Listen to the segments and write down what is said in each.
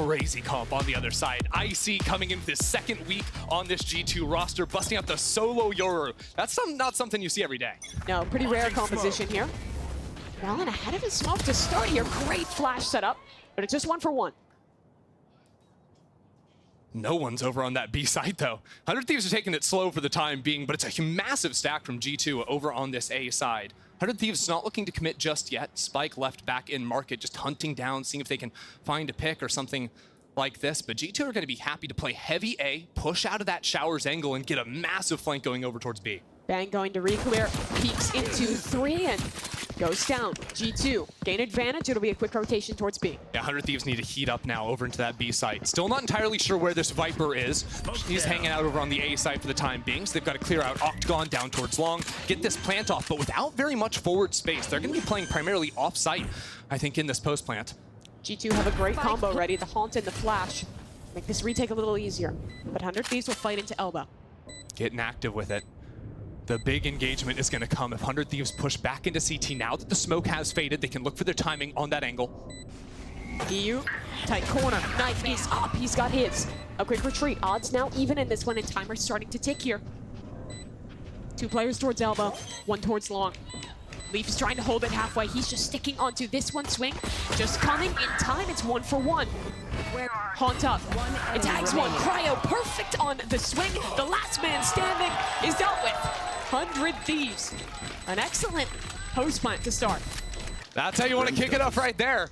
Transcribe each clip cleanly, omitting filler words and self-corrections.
crazy comp on the other side. Icy coming into this second week on this G2 roster, busting out the solo Yoru. That's not something you see every day. No, pretty rare composition here. Valen ahead of his smoke to start here. Great flash setup, but it's just 1 for 1. No one's over on that B side though. 100 Thieves are taking it slow for the time being, but it's a massive stack from G2 over on this A side. 100 Thieves is not looking to commit just yet. Spike left back in market, just hunting down, seeing if they can find a pick or something like this. But G2 are going to be happy to play heavy A, push out of that Showers angle, and get a massive flank going over towards B. Bang going to re-clear, peeks into 3 and goes down. G2 gain advantage. It'll be a quick rotation towards B. Yeah, 100 Thieves need to heat up now over into that B side. Still not entirely sure where this Viper is. He's hanging out over on the A side for the time being, so they've got to clear out Octagon down towards Long, get this plant off, but without very much forward space. They're going to be playing primarily off-site, I think, in this post plant. G2 have a great combo ready, the Haunt and the Flash. Make this retake a little easier, but 100 Thieves will fight into Elbow. Getting active with it. The big engagement is going to come if 100 Thieves push back into CT. Now that the smoke has faded, they can look for their timing on that angle. EU, tight corner, knife is up, he's got his. A quick retreat, odds now even in this one, and timer's starting to tick here. 2 players towards Elbow, 1 towards Long. Leaf is trying to hold it halfway, he's just sticking onto this one swing. Just coming in time, it's 1 for 1. Haunt up, it tags 1, Cryo perfect on the swing. The last man standing is dealt with. 100 Thieves, an excellent post plant to start. That's how you want to kick it off right there.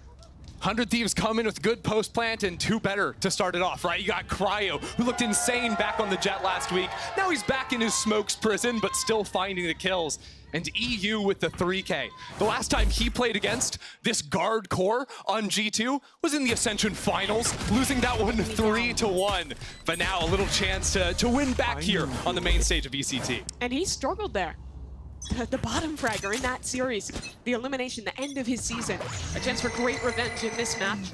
100 Thieves come in with good post plant and 2 better to start it off, right? You got Cryo, who looked insane back on the Jet last week. Now he's back in his smokes prison, but still finding the kills. And EU with the 3K. The last time he played against this guard core on G2 was in the Ascension Finals, losing that one 3-1. But now a little chance to win back here on the main stage of VCT. And he struggled there. The bottom fragger in that series, the elimination, the end of his season. A chance for great revenge in this match.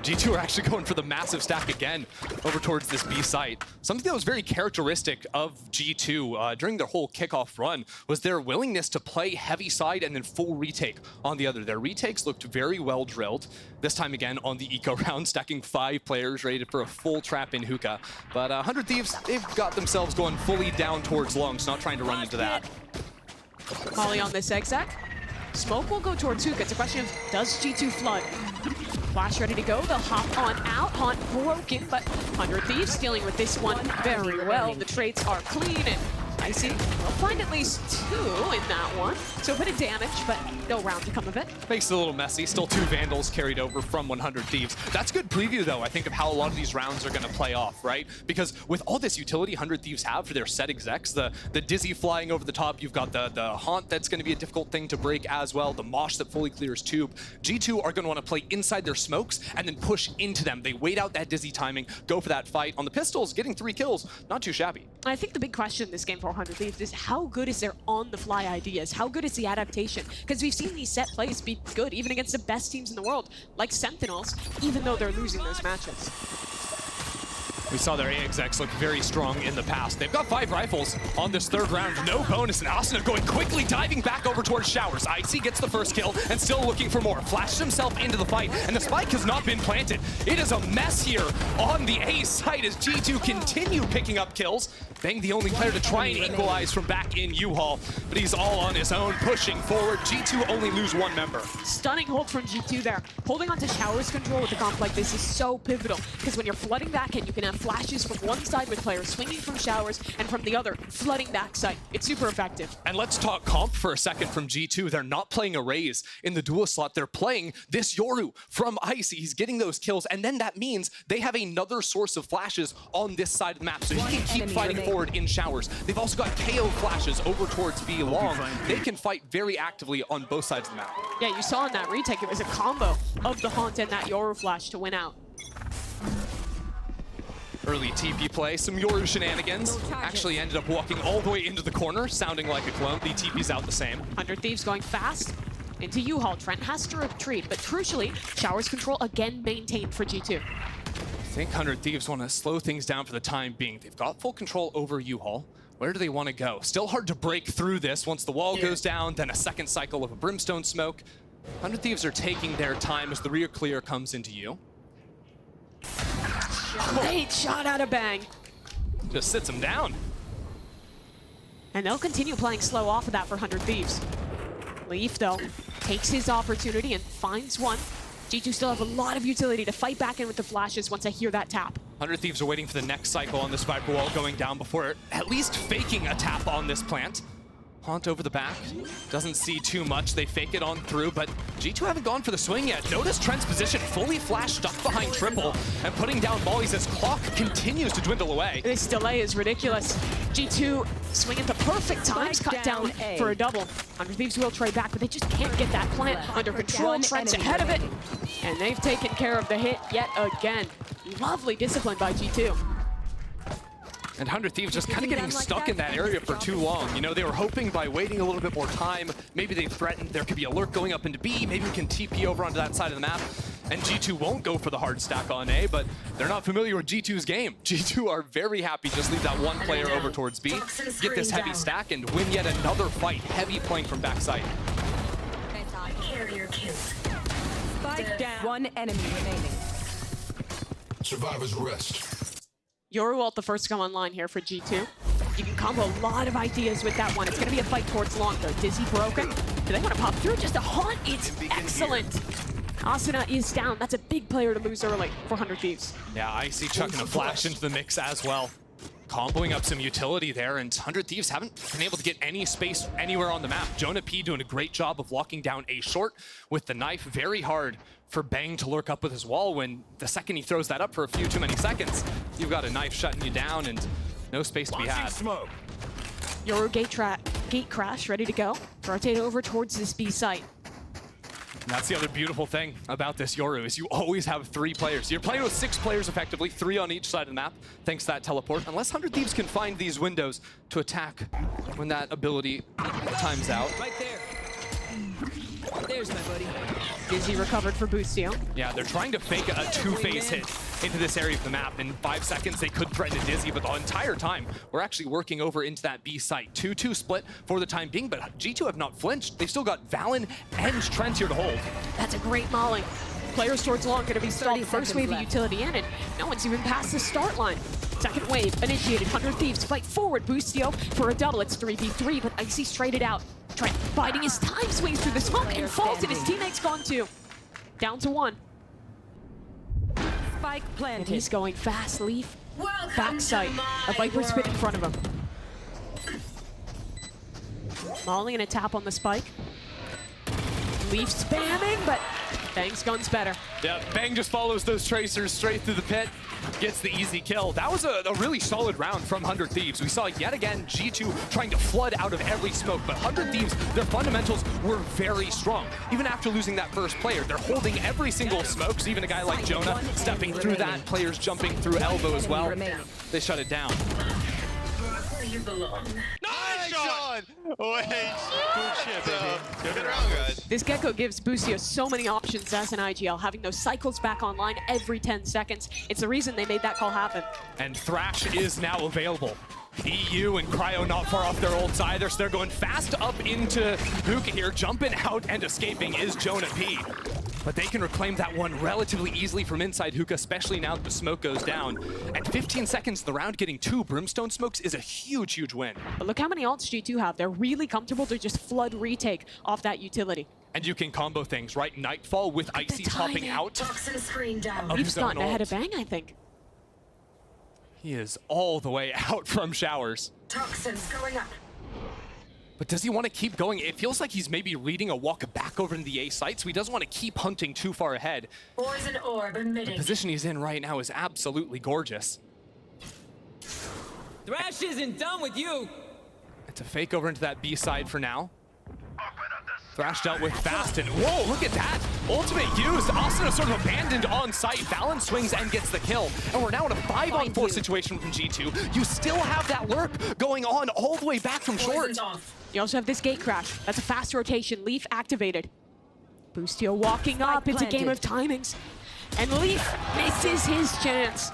G2 are actually going for the massive stack again over towards this B site. Something that was very characteristic of G2 during their whole kickoff run was their willingness to play heavy side and then full retake on the other. Their retakes looked very well drilled. This time again on the eco round, stacking 5 players rated for a full trap in hookah. But 100 Thieves, they've got themselves going fully down towards Long, so not trying to run into that. Molly on this exec. Smoke will go towards hookah. It's a question of, does G2 flood? Flash ready to go, they'll hop on out. Haunt broken, but 100 Thieves dealing with this one very well. The traits are clean, and Icy will find at least 2 in that one. So a bit of damage, but no round to come of it. Makes it a little messy. Still 2 Vandals carried over from 100 Thieves. That's good preview, though, I think, of how a lot of these rounds are going to play off, right? Because with all this utility 100 Thieves have for their set execs, the Dizzy flying over the top, you've got the Haunt that's going to be a difficult thing to break as well, the Mosh that fully clears Tube. G2 are going to want to play inside their smokes and then push into them. They wait out that Dizzy timing, go for that fight. On the pistols, getting 3 kills, not too shabby. I think the big question in this game for 100 Thieves is how good is their on-the-fly ideas? How good is the adaptation? Because we've seen these set plays be good, even against the best teams in the world, like Sentinels, even though they're losing those matches. We saw their AXX look very strong in the past. They've got 5 rifles on this 3rd round. No bonus, and Asuna going quickly, diving back over towards Showers. Icy gets the first kill and still looking for more. Flashes himself into the fight, and the spike has not been planted. It is a mess here on the A site as G2 continue picking up kills. Bang the only player to try and equalize from back in U-Haul, but he's all on his own, pushing forward. G2 only lose 1 member. Stunning hold from G2 there. Holding on to Showers control with a comp like this is so pivotal, because when you're flooding back in, you can have flashes from one side with players swinging from Showers, and from the other, flooding backside. It's super effective. And let's talk comp for a second from G2. They're not playing a Raze in the duel slot. They're playing this Yoru from Icy. He's getting those kills, and then that means they have another source of flashes on this side of the map, so he can keep fighting forward in Showers. They've also got KO flashes over towards B Long. They can fight very actively on both sides of the map. Yeah, you saw in that retake, it was a combo of the Haunt and that Yoru flash to win out. Early TP play, some Yoru shenanigans. Actually ended up walking all the way into the corner, sounding like a clone. The TP's out the same. 100 Thieves going fast into U-Haul. Trent has to retreat, but crucially, Showers control again maintained for G2. I think 100 Thieves want to slow things down for the time being. They've got full control over U-Haul. Where do they want to go? Still hard to break through this once the wall goes down, then a second cycle of a Brimstone smoke. 100 Thieves are taking their time as the rear clear comes into you. Great shot out of Bang. Just sits him down. And they'll continue playing slow off of that for 100 Thieves. Leaf, though, takes his opportunity and finds one. G2 still have a lot of utility to fight back in with the flashes once I hear that tap. 100 Thieves are waiting for the next cycle on this Viper wall going down before at least faking a tap on this plant. Haunt over the back, doesn't see too much. They fake it on through, but G2 haven't gone for the swing yet. Notice Trent's position, fully flashed, stuck behind triple, and putting down mollies as clock continues to dwindle away. This delay is ridiculous. G2 swinging the perfect times, cut down for a double. 100 Thieves will trade back, but they just can't get that plant under control. Trent's ahead of it, and they've taken care of the hit yet again. Lovely discipline by G2. And 100 Thieves just kind of getting stuck in that area for too long. You know, they were hoping by waiting a little bit more time, maybe they threatened there could be a lurk going up into B, maybe we can TP over onto that side of the map. And G2 won't go for the hard stack on A, but they're not familiar with G2's game. G2 are very happy just leave that one player over towards B, get this heavy stack, and win yet another fight. Heavy playing from backside. Carrier kill. Spike down. One enemy remaining. Survivor's rest. Yorualt the first to come online here for G2. You can combo a lot of ideas with that one. It's going to be a fight towards long, though. Dizzy broken. Do they want to pop through? Just a haunt. It's excellent. Asuna is down. That's a big player to lose early for 100 Thieves. Yeah, Icy chucking a flash into the mix as well. Comboing up some utility there, and 100 Thieves haven't been able to get any space anywhere on the map. Jonah P doing a great job of locking down A short with the knife. Very hard for Bang to lurk up with his wall when the second he throws that up for a few too many seconds, you've got a knife shutting you down and no space to be had. Yoru gate crash ready to go. Rotate over towards this B site. And that's the other beautiful thing about this Yoru is you always have 3 players. You're playing with 6 players effectively, 3 on each side of the map, thanks to that teleport. Unless 100 Thieves can find these windows to attack when that ability times out. Right there. There's my buddy. Dizzy recovered for Boostio. Yeah, they're trying to fake a 2-phase hit into this area of the map. In 5 seconds, they could threaten a Dizzy, but the entire time, we're actually working over into that B site. 2-2 split for the time being, but G2 have not flinched. They've still got Valen and Trent here to hold. That's a great molly. Players towards long going to be stalled. First wave of utility in, and no one's even past the start line. Second wave initiated. 100 Thieves fight forward. Boostio for a double. It's 3v3, but Icy's traded out. Trent biding his time, swings through the smoke and falls, and his teammate's gone too. Down to 1. Spike planted. And he's going fast. Leaf, Welcome backside. to my A Viper spit in world. front of him. Molly and a tap on the spike. Leaf spamming, but Bang's gun's better. Yeah, Bang just follows those tracers straight through the pit, gets the easy kill. That was a really solid round from 100 Thieves. We saw yet again G2 trying to flood out of every smoke, but 100 Thieves, their fundamentals were very strong. Even after losing that first player, they're holding every single smoke, so even a guy like Jonah stepping through that, players jumping through elbow as well, they shut it down. Where you belong. Nice shot! Wait, good shit, baby. Good round, guys. This Gecko gives Boostio so many options as an IGL, having those cycles back online every 10 seconds. It's the reason they made that call happen. And Thrash is now available. EU and Cryo not far off their ults either, so they're going fast up into Hookah here. Jumping out and escaping is Jonah P. But they can reclaim that one relatively easily from inside Hookah, especially now that the smoke goes down. And 15 seconds the round, getting 2 Brimstone smokes is a huge, huge win. But look how many ults G2 have. They're really comfortable to just flood retake off that utility. And you can combo things, right? Nightfall with Icy popping timing. out. Toxin screen down. Of Leaf's his own gotten ahead of ult. Bang, I think. He is all the way out from showers. Toxins going up. But does he want to keep going? It feels like he's maybe leading a walk back over to the A site, so he doesn't want to keep hunting too far ahead. Poison orb emitting. The position he's in right now is absolutely gorgeous. Thrash isn't done with you. It's a fake over into that B side for now. Thrash dealt with fast, and whoa, look at that! Ultimate used, Asuna sort of abandoned on site. Valen swings and gets the kill. And we're now in a 5-on-4 situation from G2. You still have that lurk going on all the way back from short. Poison's off. You also have this gate crash. That's a fast rotation. Leaf activated. Boostio walking up. It's a game of timings. And Leaf misses his chance.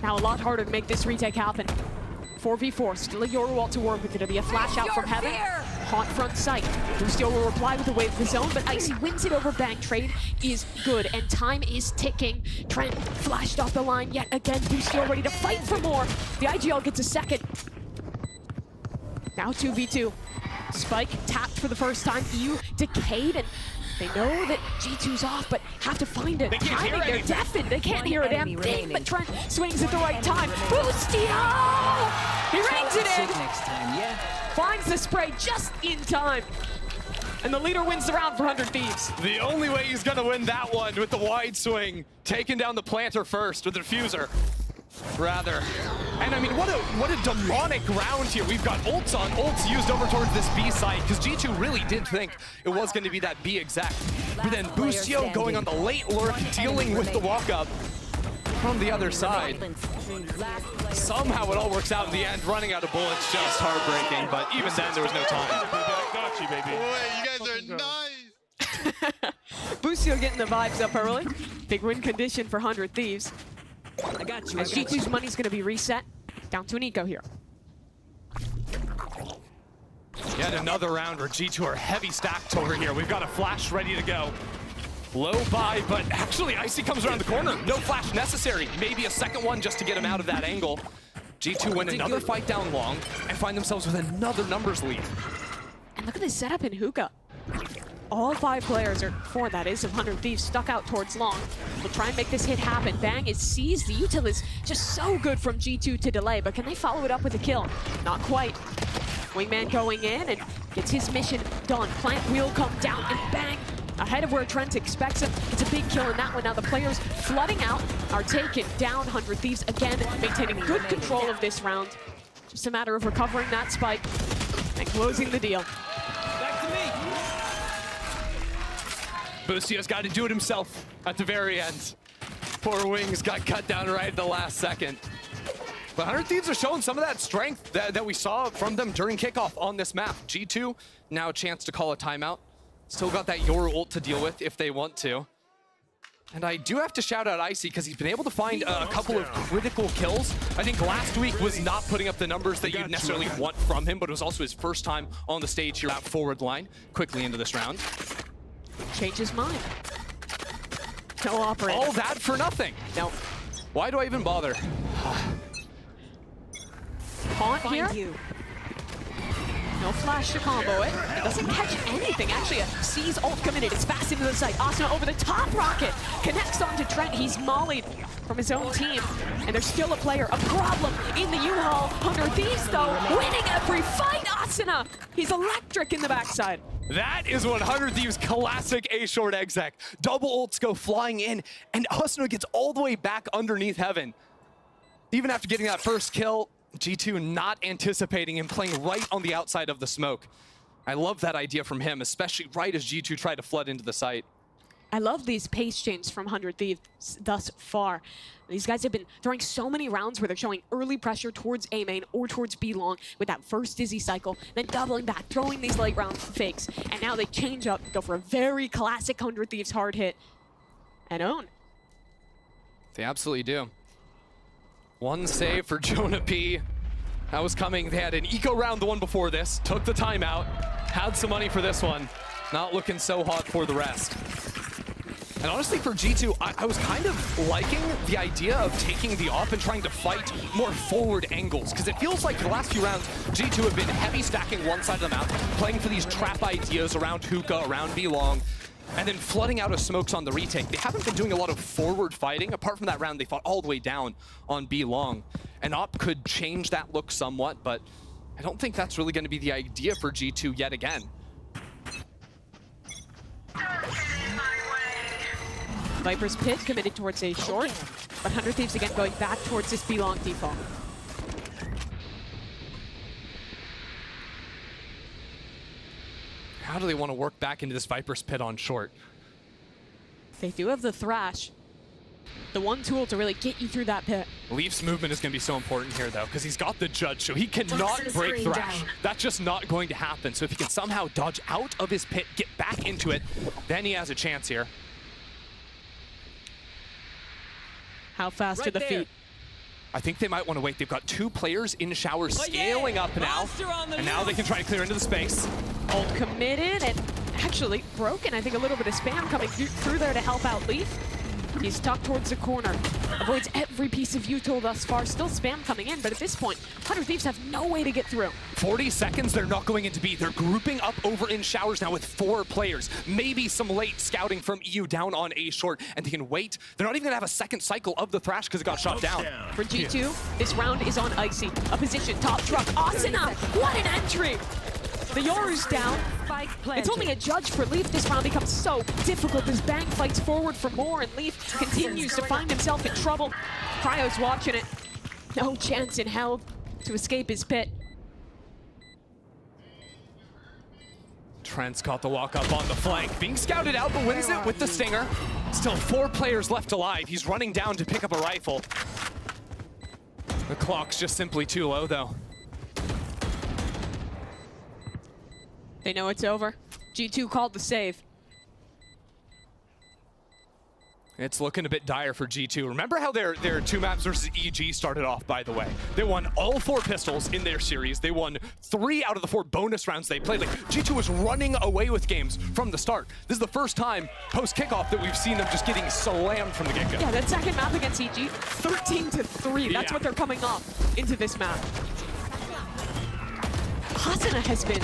Now a lot harder to make this retake happen. 4v4, still a Yorualt to work with. It'll be a flash out from heaven. Haunt front sight. Boostio will reply with a wave of his own, but Icy wins it over Bang. Trade is good, and time is ticking. Trent flashed off the line yet again. Boostio ready to fight for more. The IGL gets a second. Now 2v2. Spike tapped for the first time. EU decayed, and they know that G2's off, but have to find it. They can't hear They're anything. deafened. They can't hear a damn enemy thing, remaining. but Trent swings at the right time. Boostio! He rings it in! Next time, yeah. Finds the spray just in time. And the leader wins the round for 100 Thieves. The only way he's gonna win that one with the wide swing, taking down the planter first with the diffuser. Rather. And I mean, what a demonic round here. We've got ults on ults used over towards this B site, because G2 really did think it was going to be that B exec. But then Boostio going on the late lurk, dealing with the walk up from the other side. Somehow it all works out in the end. Running out of bullets, just heartbreaking. But even then, there was no time. I got you, baby. Wait, you guys are nice. Boostio getting the vibes up early. Big win condition for 100 Thieves. I got you. As G2's money's going to be reset. Down to an eco here. Yet another round where G2 are heavy stacked over here. We've got a flash ready to go. Low buy, but actually Icy comes around the corner. No flash necessary. Maybe a second one just to get him out of that angle. G2 win another fight down long and find themselves with another numbers lead. And look at this setup in Hookah. All 5 players, or 4 that is, of 100 Thieves stuck out towards long. We'll try and make this hit happen. Bang is seized. The util is just so good from G2 to delay, but can they follow it up with a kill? Not quite. Wingman going in and gets his mission done. Plant will come down and Bang ahead of where Trent expects him. It's a big kill in that one. Now the players flooding out are taken down. 100 Thieves again maintaining good control of this round. Just a matter of recovering that spike and closing the deal. Back to me. Boostio's got to do it himself at the very end. Poor Wings got cut down right at the last second. But 100 Thieves are showing some of that strength that we saw from them during kickoff on this map. G2, now a chance to call a timeout. Still got that Yoru ult to deal with if they want to. And I do have to shout out Icy because he's been able to find a couple of critical kills. I think last week was not putting up the numbers that you'd necessarily want from him, but it was also his first time on the stage here at forward line quickly into this round. Change his mind. No operator. All that for nothing. No. Why do I even bother? Haunt here. You. No flash to combo it. It doesn't catch anything. Actually, a C's ult committed. It's fast into the site. Asuna over the top rocket. Connects onto Trent. He's mollied from his own team. And there's still a player, a problem in the U-Haul. 100 Thieves, though, winning every fight. Asuna, he's electric in the backside. That is 100 Thieves' classic A-short exec. Double ults go flying in, and Asuna gets all the way back underneath heaven. Even after getting that first kill, G2 not anticipating him playing right on the outside of the smoke. I love that idea from him, especially right as G2 tried to flood into the site. I love these pace changes from 100 Thieves thus far. These guys have been throwing so many rounds where they're showing early pressure towards A main or towards B long with that first dizzy cycle, then doubling back, throwing these late round fakes, and now they change up, go for a very classic 100 Thieves hard hit, and own. They absolutely do. One save for Jonah P. That was coming. They had an eco round the one before this, took the timeout, had some money for this one. Not looking so hot for the rest. And honestly, for G2, I was kind of liking the idea of taking the off and trying to fight more forward angles, because it feels like the last few rounds, G2 have been heavy stacking one side of the map, playing for these trap ideas around Hookah, around B long, and then flooding out of smokes on the retake. They haven't been doing a lot of forward fighting. Apart from that round, they fought all the way down on B long. And Op could change that look somewhat, but I don't think that's really going to be the idea for G2 yet again. Viper's Pit committed towards a short, but 100 Thieves again going back towards this B long default. How do they want to work back into this Viper's Pit on short? They do have the Thrash. The one tool to really get you through that pit. Leaf's movement is going to be so important here, though, because he's got the Judge, so he cannot Toxin break screen Thrash. down. That's just not going to happen. So if he can somehow dodge out of his pit, get back into it, then he has a chance here. How fast are Right the there. feet? I think they might want to wait. They've got 2 players in shower Oh, yeah! scaling up now. Monster on the And now they can try to clear into the space. Ult committed and actually broken. I think a little bit of spam coming through there to help out Leaf. He's tucked towards the corner. Avoids every piece of util thus far. Still spam coming in, but at this point, 100 Thieves have no way to get through. 40 seconds, they're not going into B. They're grouping up over in showers now with 4 players. Maybe some late scouting from EU down on A short, and they can wait. They're not even gonna have a second cycle of the Thrash because it got shot down. For G2, this round is on Icy. A position, top truck, Asuna, what an entry! The Yoru's down. Spike planted. It's only a judge for Leaf. This round becomes so difficult as Bang fights forward for more, and Leaf continues to find himself in trouble. Cryo's watching it. No chance in hell to escape his pit. Trent's got the walk up on the flank. Being scouted out, but wins it with the Stinger. Still 4 players left alive. He's running down to pick up a rifle. The clock's just simply too low, though. They know it's over. G2 called the save. It's looking a bit dire for G2. Remember how their 2 maps versus EG started off, by the way? They won all 4 pistols in their series. They won 3 out of the 4 bonus rounds they played. Like, G2 was running away with games from the start. This is the first time post-kickoff that we've seen them just getting slammed from the get-go. Yeah, that second map against EG, 13-3. That's what they're coming off into this map. Asuna has been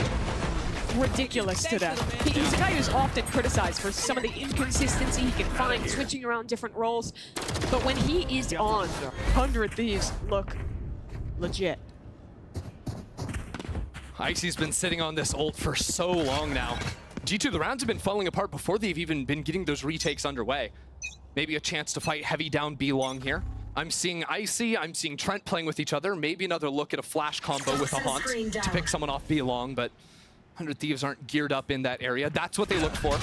ridiculous to them. He's a guy who's often criticized for some of the inconsistency he can find switching around different roles. But when he is on, 100 Thieves look legit. Icy's been sitting on this ult for so long now. G2, the rounds have been falling apart before they've even been getting those retakes underway. Maybe a chance to fight heavy down B long here. I'm seeing Icy, I'm seeing Trent playing with each other. Maybe another look at a flash combo with a Haunt to pick someone off B long, but 100 Thieves aren't geared up in that area. That's what they looked for.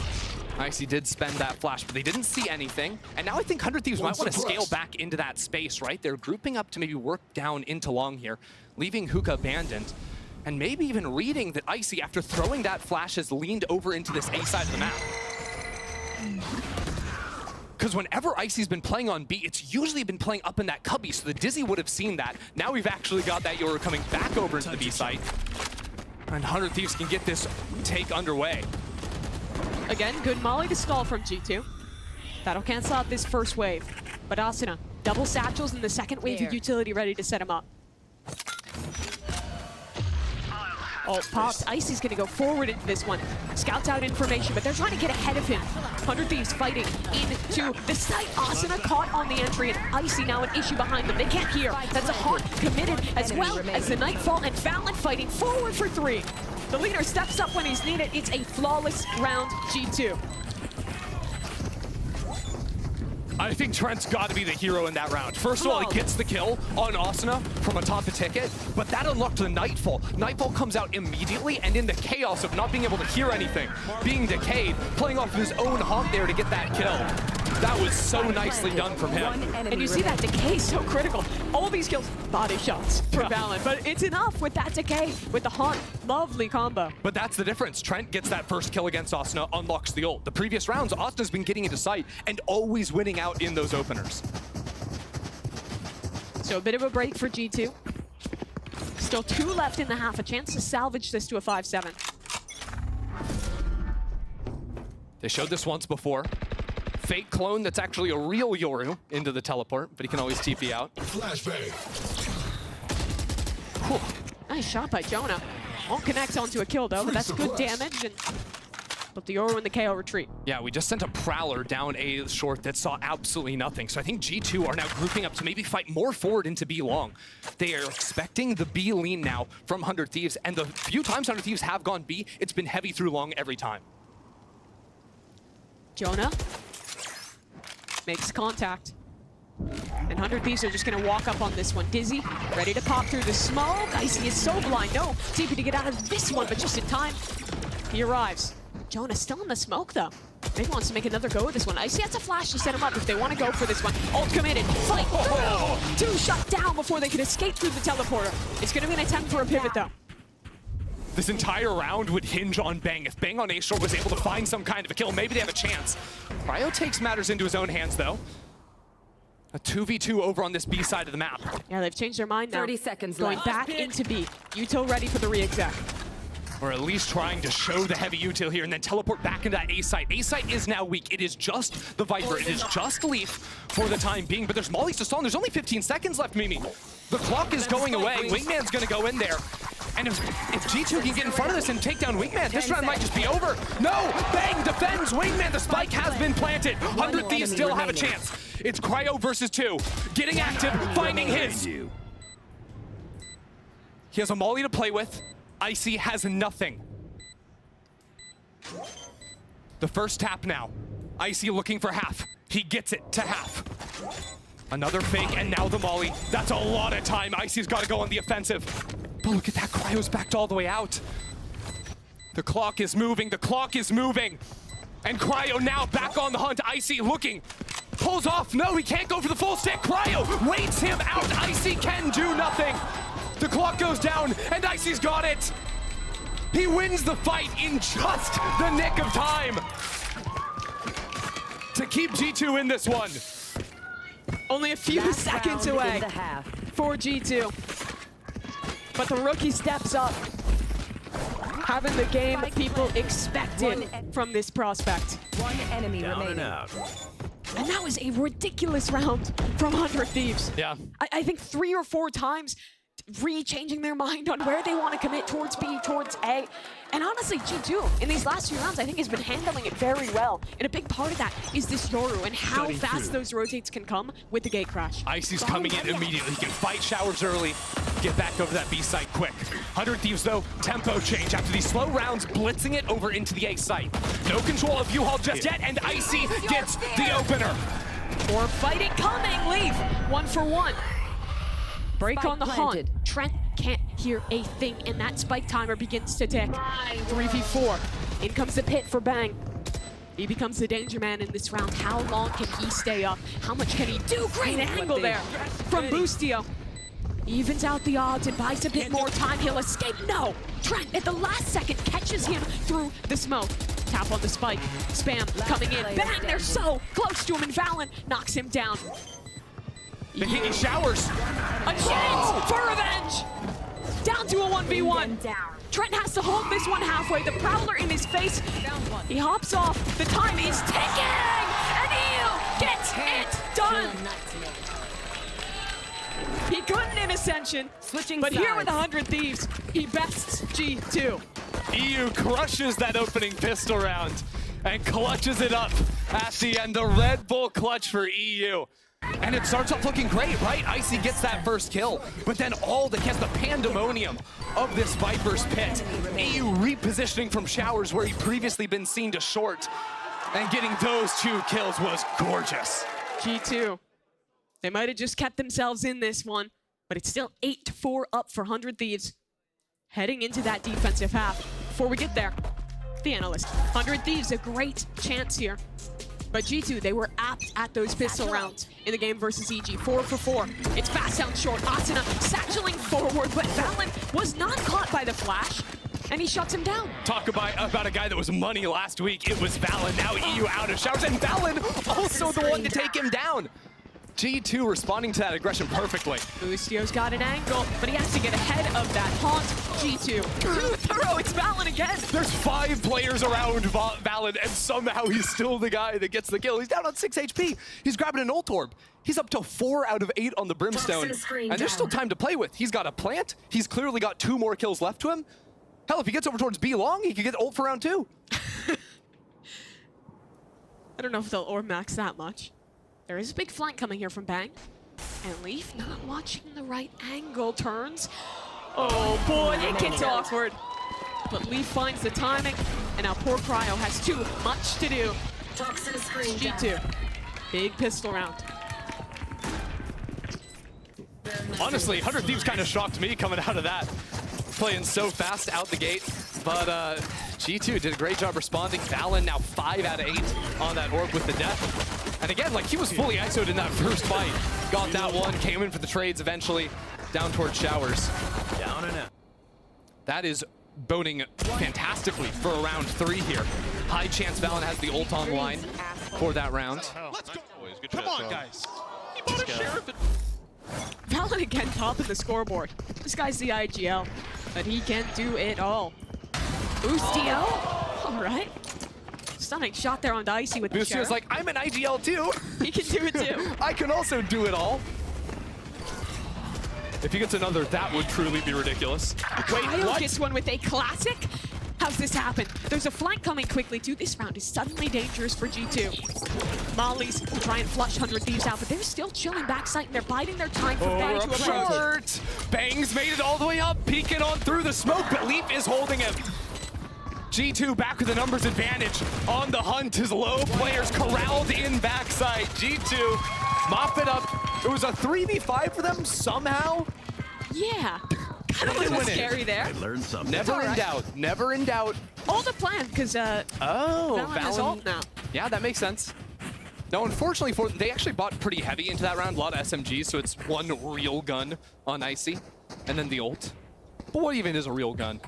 Icy did spend that flash, but they didn't see anything. And now I think 100 Thieves might want to scale back into that space, right? They're grouping up to maybe work down into long here, leaving Hookah abandoned. And maybe even reading that Icy, after throwing that flash, has leaned over into this A side of the map. Because whenever Icy's been playing on B, it's usually been playing up in that cubby, so the Dizzy would have seen that. Now we've actually got that Yoru coming back over into the B site. And 100 Thieves can get this take underway. Again, good molly to stall from G2. That'll cancel out this first wave. But Asuna, double satchels in the second wave of utility ready to set him up. Oh, popped. Icy's gonna go forward into this one. Scouts out information, but they're trying to get ahead of him. 100 Thieves fighting into the site. Asuna caught on the entry, and Icy now an issue behind them. They can't hear. That's a Haunt committed, as well as the Nightfall and Fallon fighting forward for 3. The leader steps up when he's needed. It's a flawless round, G2. I think Trent's got to be the hero in that round. First of all, he gets the kill on Asuna from atop the ticket, but that unlocked the Nightfall. Nightfall comes out immediately, and in the chaos of not being able to hear anything, being decayed, playing off of his own Haunt there to get that kill. That was so nicely done from him. And you see that decay so critical. All these kills, body shots for Valorant, but it's enough with that decay, with the Haunt. Lovely combo. But that's the difference. Trent gets that first kill against Asuna, unlocks the ult. The previous rounds, Asuna's been getting into sight and always winning out in those openers. So a bit of a break for G2. Still 2 left in the half, a chance to salvage this to a 5-7. They showed this once before. Fake clone that's actually a real Yoru into the teleport, but he can always TP out. Flashbang. Nice shot by Jonah. Won't connect onto a kill though, but that's good damage. And but the Yoru and the KO retreat. Yeah, we just sent a Prowler down A short that saw absolutely nothing. So I think G2 are now grouping up to maybe fight more forward into B long. They are expecting the B lean now from 100 Thieves, and the few times 100 Thieves have gone B, it's been heavy through long every time. Jonah makes contact. And 100 Thieves are just gonna walk up on this one. Dizzy, ready to pop through the smoke. Icy is so blind. No TP to get out of this one, but just in time. He arrives. Jonah still in the smoke though. Maybe wants to make another go of this one. Icy has a flash to set him up if they want to go for this one. Ult committed. Fight through. 2 shut down before they can escape through the teleporter. It's gonna be an attempt for a pivot though. This entire round would hinge on Bang. If Bang on A short was able to find some kind of a kill, maybe they have a chance. Cryo takes matters into his own hands though. A 2v2 over on this B side of the map. Yeah, they've changed their mind now. 30 seconds Going left. back into B. Util ready for the re-exec. Or at least trying to show the heavy util here and then teleport back into that A site. A site is now weak. It is just the Viper. It is just Leaf for the time being. But there's mollies to stall. There's only 15 seconds left, Mimi. The clock is going away. Wingman's going to go in there. And if G2 can get in front of this and take down Wingman, this round might just be over. No! Bang! Defends Wingman. The spike has been planted. 100 Thieves still have a chance. It's Cryo versus 2. Getting active, finding his. He has a molly to play with. Icy has nothing. The first tap now. Icy looking for half. He gets it to half. Another fake, and now the molly. That's a lot of time. Icy's got to go on the offensive. But look at that, Cryo's backed all the way out. The clock is moving, the clock is moving. And Cryo now back on the hunt. Icy looking, pulls off. No, he can't go for the full stick. Cryo waits him out. Icy can do nothing. The clock goes down, and Icy's got it. He wins the fight in just the nick of time to keep G2 in this one. Only a few Last seconds round away in the half. for G2. But the rookie steps up, having the game people expected from this prospect. One enemy remaining. And that was a ridiculous round from 100 Thieves. Yeah. I think 3 or 4 times re-changing their mind on where they want to commit towards B, towards A. And honestly, G2, in these last few rounds, I think has been handling it very well. And a big part of that is this Yoru and how fast those rotates can come with the gate crash. Icy's coming in immediately. He can fight showers early, get back over that B site quick. 100 Thieves, though, tempo change after these slow rounds, blitzing it over into the A site. No control of U-Haul just yet, and Icy gets the opener. Or fighting coming, Leaf, 1 for 1. Break Spike on the planted. hunt. Trent can't hear a thing, and that spike timer begins to tick. 3v4. In comes the pit for Bang. He becomes the danger man in this round. How long can he stay up? How much can he do? Great angle there from Boostio. Evens out the odds and buys a bit more time. He'll escape. No! Trent at the last second catches him through the smoke. Tap on the spike. Spam coming in. Bang! They're so close to him, and Valen knocks him down. He showers. A chance for revenge! Down to a 1v1. Trent has to hold this one halfway. The Prowler in his face. He hops off. The time is ticking! And Eel gets it done! He couldn't in Ascension, but here with 100 Thieves, he bests G2. EU crushes that opening pistol round and clutches it up at the end. The Red Bull clutch for EU. And it starts off looking great, right? Icy gets that first kill, but then all the pandemonium of this Viper's pit. EU repositioning from showers where he'd previously been seen to short, and getting those 2 kills was gorgeous. G2, they might have just kept themselves in this one, but it's still 8-4 up for 100 Thieves. Heading into that defensive half. Before we get there, the analyst. 100 Thieves, a great chance here. But G2, they were apt at those pistol rounds in the game versus EG. 4 for 4. It's fast down short. Asuna satcheling forward, but Valen was not caught by the flash, and he shuts him down. Talk about a guy that was money last week. It was Valen. Now EU out of showers, and Valen also the one to take him down. G2 responding to that aggression perfectly. Boostio's got an angle, but he has to get ahead of that haunt. G2. Thorough, it's Valen again. There's 5 players around Valen, and somehow he's still the guy that gets the kill. He's down on 6 HP. He's grabbing an ult orb. He's up to 4 out of 8 on the Brimstone, and there's still time to play with. He's got a plant. He's clearly got 2 more kills left to him. Hell, if he gets over towards B long, he could get ult for round 2. I don't know if they'll orb max that much. There is a big flank coming here from Bang. And Leaf not watching the right angle. Turns. Oh boy, it gets awkward. But Leaf finds the timing, and now poor Cryo has too much to do. Toxin screen G2. Big pistol round. Honestly, 100 Thieves kind of shocked me coming out of that. Playing so fast out the gate. But G2 did a great job responding. Valen now 5 out of 8 on that orb with the death. And again, like, he was fully ISO'd in that first fight. Got that one, came in for the trades eventually, down towards showers. Down and out. That is boning fantastically for a round 3 here. High chance Valen has the ult on line for that round. Let's go. Come on, guys. He bought a sheriff. Valen again top of the scoreboard. This guy's the IGL, but he can do it all. Boostio. All right. Stunning shot there on Dicey with the Boostio's sheriff. like, I'm an IGL too. He can do it too. I can also do it all. If he gets another, that would truly be ridiculous. Wait, Cryo what? gets one with a classic. How's this happen? There's a flank coming quickly too. This round is suddenly dangerous for G2. Mollies will try and flush 100 Thieves out, but they're still chilling backside and they're biding their time for Bang to approach. Short. Bangs made it all the way up, peeking on through the smoke, but Leaf is holding him. G2 back with the numbers advantage. On the hunt, his low players corralled in backside. G2 mop it up. It was a 3v5 for them somehow. Yeah. Kind of a little scary there. Learn something. Never in doubt. Never in doubt. All the plan, because Oh, Valen is ult now. Yeah, that makes sense. No, unfortunately for they actually bought pretty heavy into that round. A lot of SMGs, so it's one real gun on Icy, and then the ult. But what even is a real gun?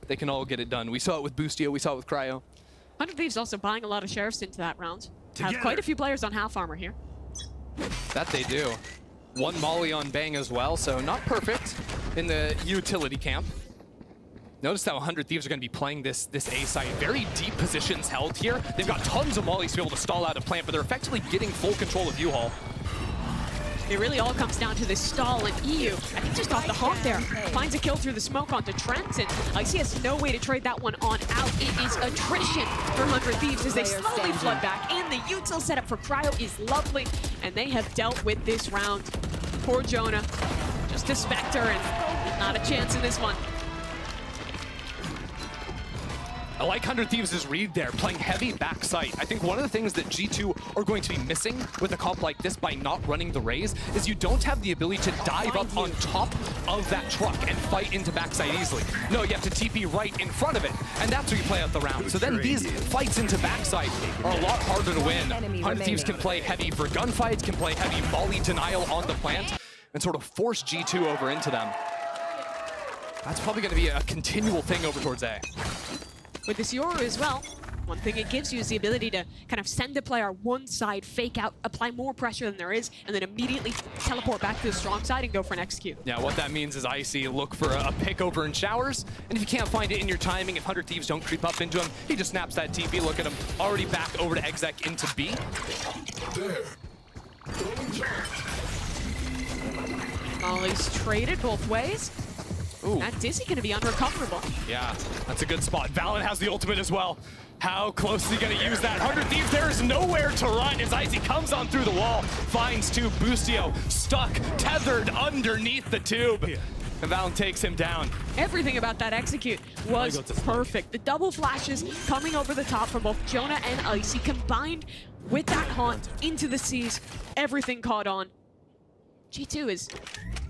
They can all get it done. We saw it with Boostio. We saw it with Cryo. 100 Thieves also buying a lot of sheriffs into that round. Have quite a few players on half armor here. That they do. One Molly on Bang as well, so not perfect in the utility camp. Notice how 100 Thieves are going to be playing this A site. Very deep positions held here. They've got tons of Mollies to be able to stall out a plant, but they're effectively getting full control of U-Haul. It really all comes down to this stall, and EU, I think just off the hop there, finds a kill through the smoke onto Trent, and Icy has no way to trade that one on out. It is attrition for 100 Thieves as they slowly flood back, and the util setup for Cryo is lovely, and they have dealt with this round. Poor Jonah, just a Spectre, and not a chance in this one. I like 100 Thieves' read there, playing heavy backside. I think one of the things that G2 are going to be missing with a comp like this by not running the Raze is you don't have the ability to dive up on top of that truck and fight into backside easily. No, you have to TP right in front of it, and that's where you play out the round. So then these fights into backside are a lot harder to win. 100 Thieves can play heavy for gunfights, can play heavy Molly denial on the plant, and sort of force G2 over into them. That's probably going to be a continual thing over towards A. With this Yoru as well, one thing it gives you is the ability to kind of send a player one side, fake out, apply more pressure than there is, and then immediately teleport back to the strong side and go for an execute. Yeah, what that means is Icy look for a pick over in showers, and if you can't find it in your timing, if 100 Thieves don't creep up into him, he just snaps that TP. Look at him, already back over to Exec into B. There. Molly's traded both ways. Ooh. That Dizzy gonna be unrecoverable. Yeah, that's a good spot. Valorant has the ultimate as well. How close is he going to use that? 100 Thieves, there is nowhere to run as Icy comes on through the wall, finds two. Boostio stuck, tethered underneath the tube. And Valorant takes him down. Everything about that execute was perfect. The double flashes coming over the top from both Jonah and Icy combined with that haunt into the seas. Everything caught on. G2 has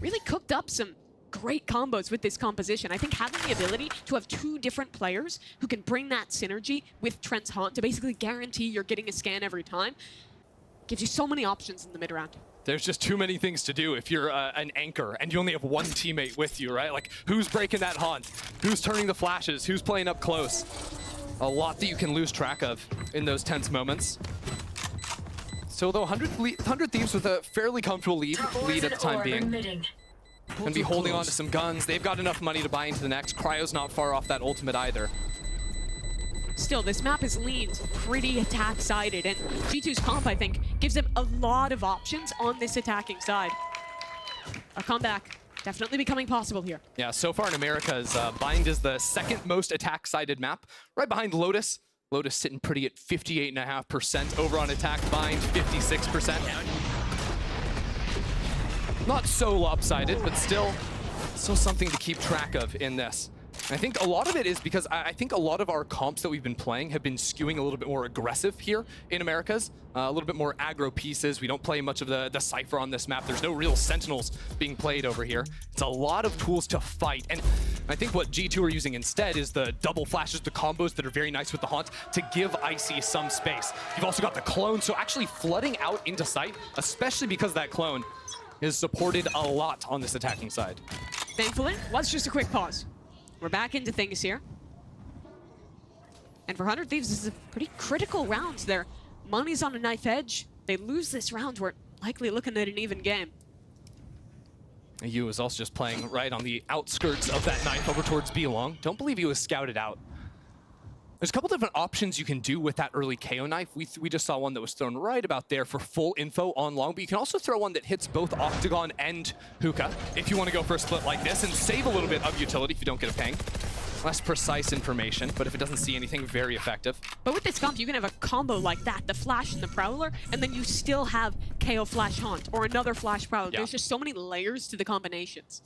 really cooked up some great combos with this composition. I think having the ability to have two different players who can bring that synergy with Trent's haunt to basically guarantee you're getting a scan every time gives you so many options in the mid round. There's just too many things to do if you're an anchor and you only have one teammate with you, right? Like, who's breaking that haunt? Who's turning the flashes? Who's playing up close? A lot that you can lose track of in those tense moments. So though 100 Thieves with a fairly comfortable lead at the time being. Gonna be holding on to some guns. They've got enough money to buy into the next. Cryo's not far off that ultimate either. Still, this map is leaned pretty attack-sided, and G2's comp, I think, gives them a lot of options on this attacking side. A comeback definitely becoming possible here. Yeah, so far in Americas, Bind is the second most attack-sided map, right behind Lotus. Lotus sitting pretty at 58.5% over on attack. Bind, 56%. Not so lopsided, but still something to keep track of in this. And I think a lot of it is because I think a lot of our comps that we've been playing have been skewing a little bit more aggressive here in Americas. A little bit more aggro pieces. We don't play much of the Cypher on this map. There's no real Sentinels being played over here. It's a lot of tools to fight. And I think what G2 are using instead is the double flashes, the combos that are very nice with the Haunt to give Icy some space. You've also got the clone, so actually flooding out into sight, especially because of that clone, is supported a lot on this attacking side. Thankfully, was just a quick pause. We're back into things here. And for 100 Thieves, this is a pretty critical round. Their money's on a knife edge. They lose this round, we're likely looking at an even game. EU is also just playing right on the outskirts of that knife over towards B long. Don't believe he was scouted out. There's a couple different options you can do with that early KO knife. We just saw one that was thrown right about there for full info on long, but you can also throw one that hits both Octagon and Hookah if you want to go for a split like this and save a little bit of utility if you don't get a ping. Less precise information, but if it doesn't see anything, very effective. But with this comp, you can have a combo like that, the Flash and the Prowler, and then you still have KO Flash Haunt or another Flash Prowler. Yeah. There's just so many layers to the combinations.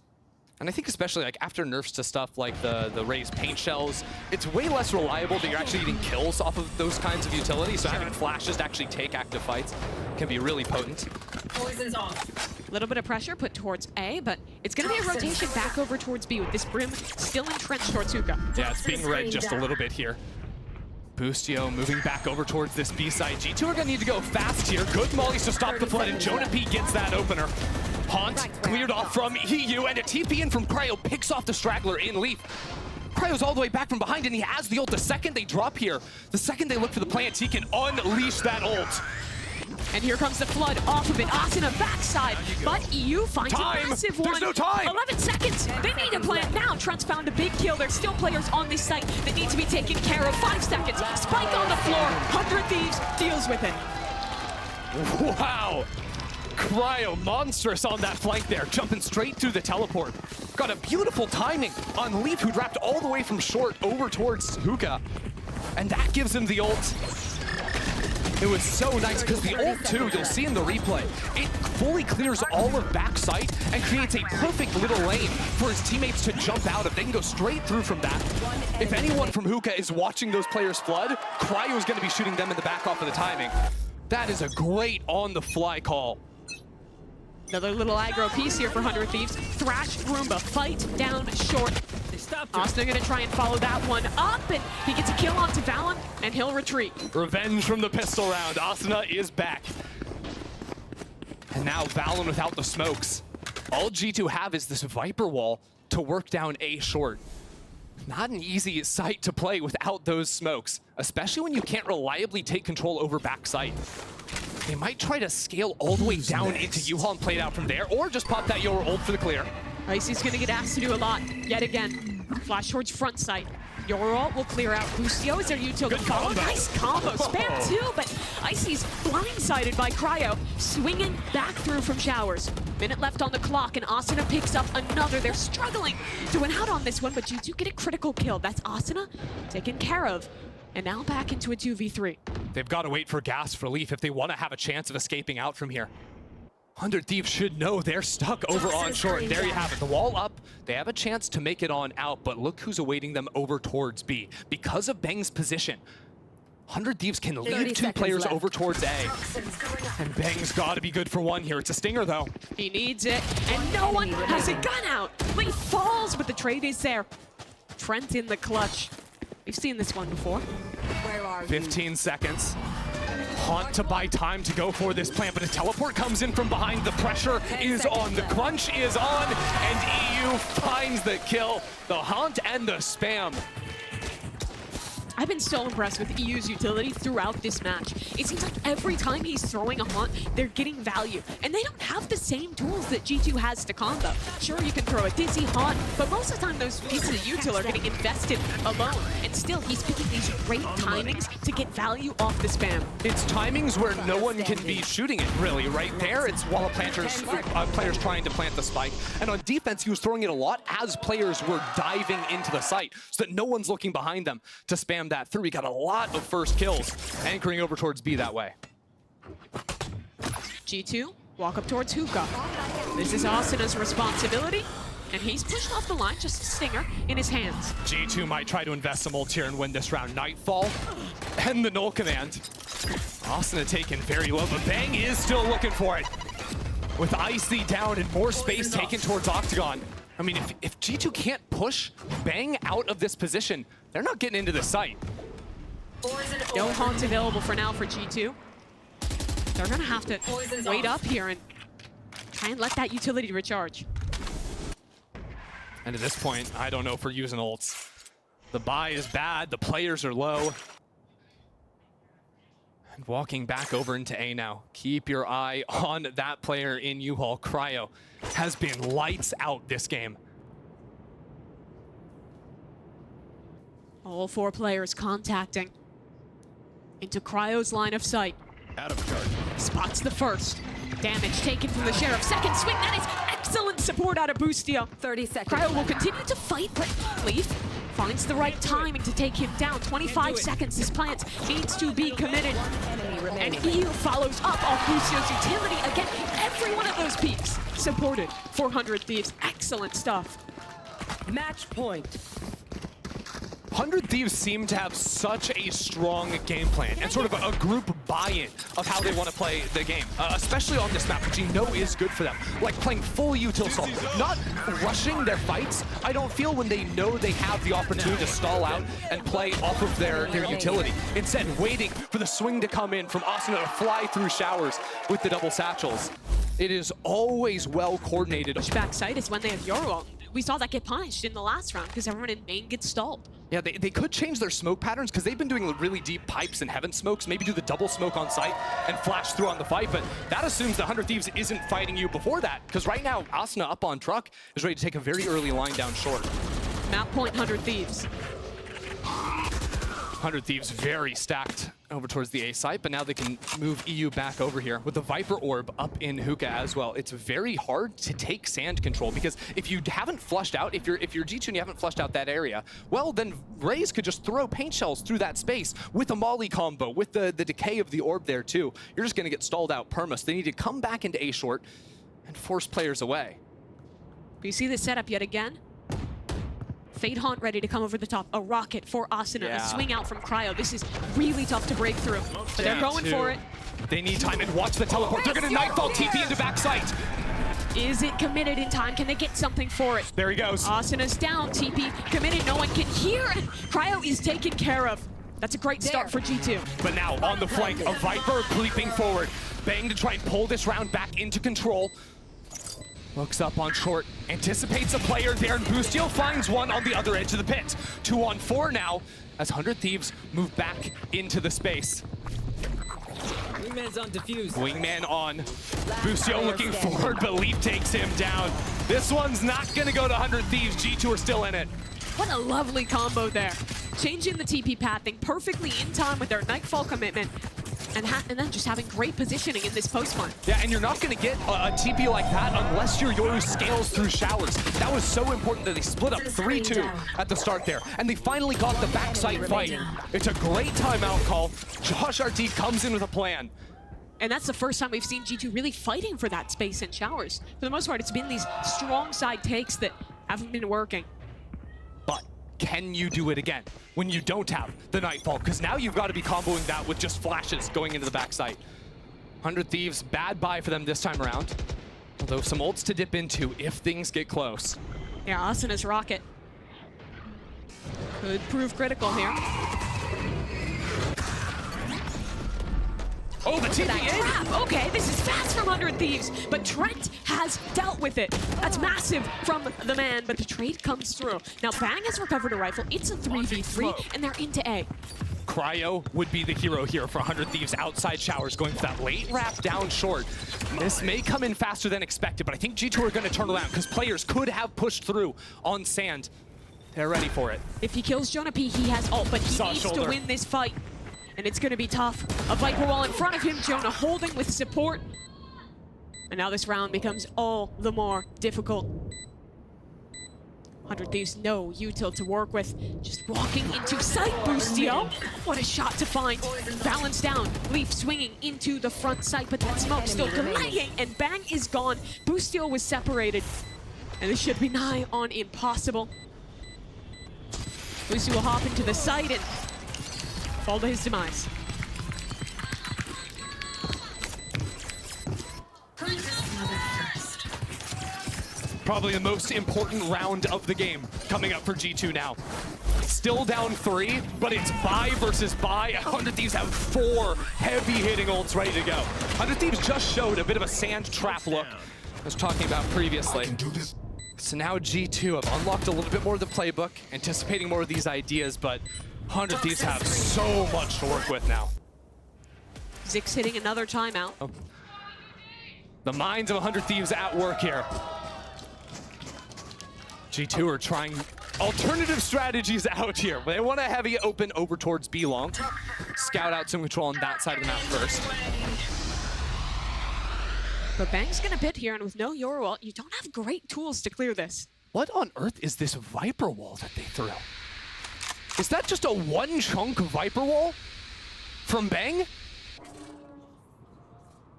And I think especially like after nerfs to stuff like the raised paint shells, it's way less reliable that you're actually getting kills off of those kinds of utilities. So having flashes to actually take active fights can be really potent. Poison's off. A little bit of pressure put towards A, but it's going to be a rotation back over towards B with this Brim still entrenched towards Hookah. Yeah, it's being read just a little bit here. Boostio moving back over towards this B side. G2 are going to need to go fast here. Good mollies to stop the flood, and Jonah P gets that opener. Haunt cleared off from EU, and a TP in from Cryo picks off the straggler in Leaf. Cryo's all the way back from behind, and he has the ult. The second they drop here, the second they look for the plant, he can unleash that ult. And here comes the flood off of it. Asuna backside, but EU finds a massive one. There's no time. 11 seconds. They need a plant now. Trent's found a big kill. There's still players on this site that need to be taken care of. 5 seconds. Spike on the floor. 100 Thieves deals with it. Wow. Cryo monstrous on that flank there, jumping straight through the teleport. Got a beautiful timing on Leaf, who wrapped all the way from short over towards Hookah. And that gives him the ult. It was so nice because the ult too, you'll see in the replay, it fully clears all of backside and creates a perfect little lane for his teammates to jump out of. They can go straight through from that. If anyone from Hookah is watching those players flood, Cryo is going to be shooting them in the back off of the timing. That is a great on-the-fly call. Another little aggro piece here for 100 Thieves. Thrash, Roomba, fight down short. Asuna gonna try and follow that one up, and he gets a kill onto Valen, and he'll retreat. Revenge from the pistol round. Asuna is back. And now Valen without the smokes. All G2 have is this Viper wall to work down A short. Not an easy site to play without those smokes, especially when you can't reliably take control over backside. They might try to scale all the way down into U-Haul and play it out from there, or just pop that Yoru ult for the clear. Icy's gonna get asked to do a lot, yet again. Flash towards front side. Yoru ult will clear out. Boostio is their utility follow. Nice combo, spam too, but Icy's blindsided by Cryo, swinging back through from showers. Minute left on the clock, and Asuna picks up another. They're struggling to win out on this one, but G2 get a critical kill. That's Asuna taken care of. And now back into a 2v3. They've got to wait for gas for Leaf if they want to have a chance of escaping out from here. 100 Thieves should know they're stuck over on short. And there you have it. The wall up. They have a chance to make it on out, but look who's awaiting them over towards B. Because of Bang's position, 100 Thieves can leave 2 players over towards A. And Bang's got to be good for one here. It's a stinger, though. He needs it, and no one has a gun out. Leaf falls, but the trade is there. Trent in the clutch. We've seen this one before. 15 seconds. Haunt to buy time to go for this plant, but a teleport comes in from behind. The pressure is on, the crunch is on, and EU finds the kill. The Haunt and the spam. I've been so impressed with EU's utility throughout this match. It seems like every time he's throwing a Haunt, they're getting value. And they don't have the same tools that G2 has to combo. Sure, you can throw a Dizzy Haunt, but most of the time those pieces of util are getting invested alone. And still, he's picking these great timings to get value off the spam. It's timings where no one can be shooting it, really. Right there, it's while players trying to plant the spike. And on defense, he was throwing it a lot as players were diving into the site, so that no one's looking behind them to spam that through. He got a lot of first kills, anchoring over towards B that way. G2, walk up towards Hookah. This is Asuna's responsibility, and he's pushed off the line, just a stinger in his hands. G2 might try to invest some ult here and win this round. Nightfall and the null command. Asuna taken very low, but Bang is still looking for it. With Icy down and more space taken towards Octagon. I mean, if G2 can't push Bang out of this position, they're not getting into the site. No Haunt available for now for G2. They're gonna have to wait up here and try and let that utility recharge. And at this point, I don't know if we're using ults. The buy is bad, the players are low. And walking back over into A now. Keep your eye on that player in U-Haul. Cryo has been lights out this game. All 4 players contacting into Cryo's line of sight. Out of charge. Spots the first. Damage taken from the Sheriff. Second swing, that is excellent support out of Boostio. 30 seconds. Cryo will continue to fight, but Leaf finds the right timing to take him down. 25 seconds, this plant needs to be committed. Enemy remaining. And EU follows up off Boostio's utility. Again, every one of those peaks supported. 400 Thieves, excellent stuff. Match point. 100 Thieves seem to have such a strong game plan and sort of a group buy-in of how they want to play the game, especially on this map, which you know is good for them. Like playing full util stall, not rushing their fights, I don't feel, when they know they have the opportunity to stall out and play off of their utility. Instead, waiting for the swing to come in from Asuna to fly through showers with the double satchels. It is always well coordinated. Backside is when they have Euro. We saw that get punished in the last round because everyone in main gets stalled. Yeah, they could change their smoke patterns because they've been doing really deep pipes and heaven smokes, maybe do the double smoke on site and flash through on the fight, but that assumes that 100 Thieves isn't fighting you before that, because right now, Asuna up on truck is ready to take a very early line down short. Map point 100 Thieves. 100 Thieves very stacked over towards the A site, but now they can move EU back over here with the Viper Orb up in Hookah as well. It's very hard to take sand control because if you haven't flushed out, if you're G2 and you haven't flushed out that area, well, then Raze could just throw paint shells through that space with a Molly combo, with the decay of the orb there too. You're just gonna get stalled out perma. So they need to come back into A short and force players away. Do you see the setup yet again? Fade Haunt ready to come over the top. A rocket for Asuna. Yeah. A swing out from Cryo. This is really tough to break through, but they're going for it. They need time, and watch the teleport. They're gonna Nightfall TP into backside. Is it committed in time? Can they get something for it? There he goes. Asuna's down. TP committed. No one can hear it. Cryo is taken care of. That's a great start for G2. But now on the flank, a Viper creeping forward. Bang to try and pull this round back into control. Looks up on short, anticipates a player there, and Boostio finds one on the other edge of the pit. 2 on 4 now, as 100 Thieves move back into the space. Wingman's on defuse. Wingman on. Boostio looking forward, but Leap takes him down. This one's not gonna go to 100 Thieves. G2 are still in it. What a lovely combo there. Changing the TP pathing perfectly in time with their Nightfall commitment. And then just having great positioning in this post one. Yeah, and you're not going to get a TP like that unless your Yoru scales through showers. That was so important that they split up 3-2 at the start there. And they finally got the backside fight. It's a great timeout call. Josh RT comes in with a plan. And that's the first time we've seen G2 really fighting for that space in showers. For the most part, it's been these strong side takes that haven't been working. But can you do it again when you don't have the Nightfall? Because now you've got to be comboing that with just flashes going into the backside. 100 Thieves, bad buy for them this time around. Although some ults to dip into if things get close. Yeah, Asuna's rocket could prove critical here. Oh, the TP That in! trap! Okay, this is fast from 100 Thieves, but Trent has dealt with it. That's massive from the man, but the trade comes through. Now, Bang has recovered a rifle. It's a 3v3, and they're into A. Cryo would be the hero here for 100 Thieves outside showers, going for that late wrap down short. This may come in faster than expected, but I think G2 are going to turn around because players could have pushed through on sand. They're ready for it. If he kills Jonah P, he has ult, but he needs to win this fight. And it's going to be tough. A Viper wall in front of him, Jonah holding with support. And now this round becomes all the more difficult. 100 Thieves, no util to work with. Just walking into sight, Boostio. What a shot to find. Balance down. Leaf swinging into the front sight, but that smoke still delaying, and Bang is gone. Boostio was separated. And this should be nigh on impossible. Boostio will hop into the site and fall to his demise. Probably the most important round of the game coming up for G2 now. Still down 3, but it's buy versus buy. 100 Thieves have 4 heavy-hitting ults ready to go. 100 Thieves just showed a bit of a sand trap look I was talking about previously. So now G2 have unlocked a little bit more of the playbook, anticipating more of these ideas, but 100 Thieves have so much to work with now. Zix hitting another timeout. The minds of 100 Thieves at work here. G2 are trying alternative strategies out here. They want to heavy open over towards B long. Scout out some control on that side of the map first. But Bang's gonna pit here, and with no Yorwall, you don't have great tools to clear this. What on earth is this Viper wall that they threw? Is that just a one chunk Viper wall from Bang?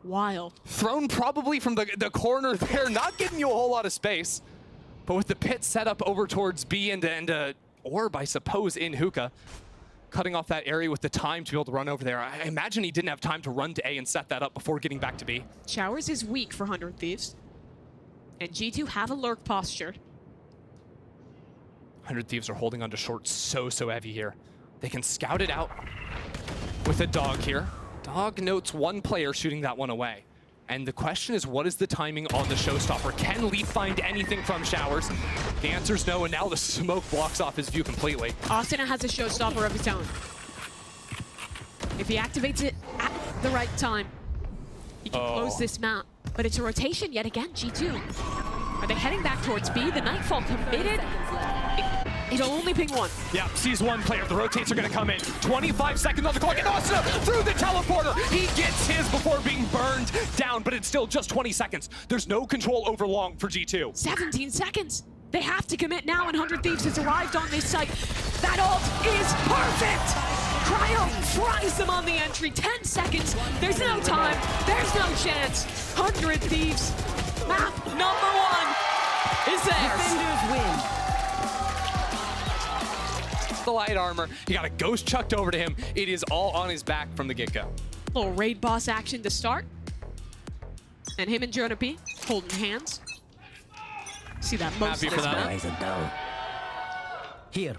Wild. Thrown probably from the corner there, not giving you a whole lot of space. But with the pit set up over towards B and orb, I suppose, in Hookah, cutting off that area with the time to be able to run over there. I imagine he didn't have time to run to A and set that up before getting back to B. Showers is weak for 100 Thieves. And G2 have a lurk postured. 100 Thieves are holding onto short so heavy here. They can scout it out with a dog here. Dog notes one player shooting that one away. And the question is, what is the timing on the showstopper? Can Leaf find anything from Showers? The answer is no, and now the smoke blocks off his view completely. Austin has a showstopper of his own. If he activates it at the right time, he can close this map. But it's a rotation yet again, G2. Are they heading back towards B? The Nightfall committed. It'll only ping one. Yeah, sees one player. The rotates are going to come in. 25 seconds on the clock. And Austin through the teleporter. He gets his before being burned down, but it's still just 20 seconds. There's no control over long for G2. 17 seconds. They have to commit now, and 100 Thieves has arrived on this site. That ult is perfect! Cryo fries them on the entry. 10 seconds. There's no time. There's no chance. 100 Thieves. Map number 1 is theirs. Defenders win. The light armor. He got a ghost chucked over to him. It is all on his back from the get-go. Little raid boss action to start. And him and Jonah P holding hands. See that most Happy of for this that. map. Here.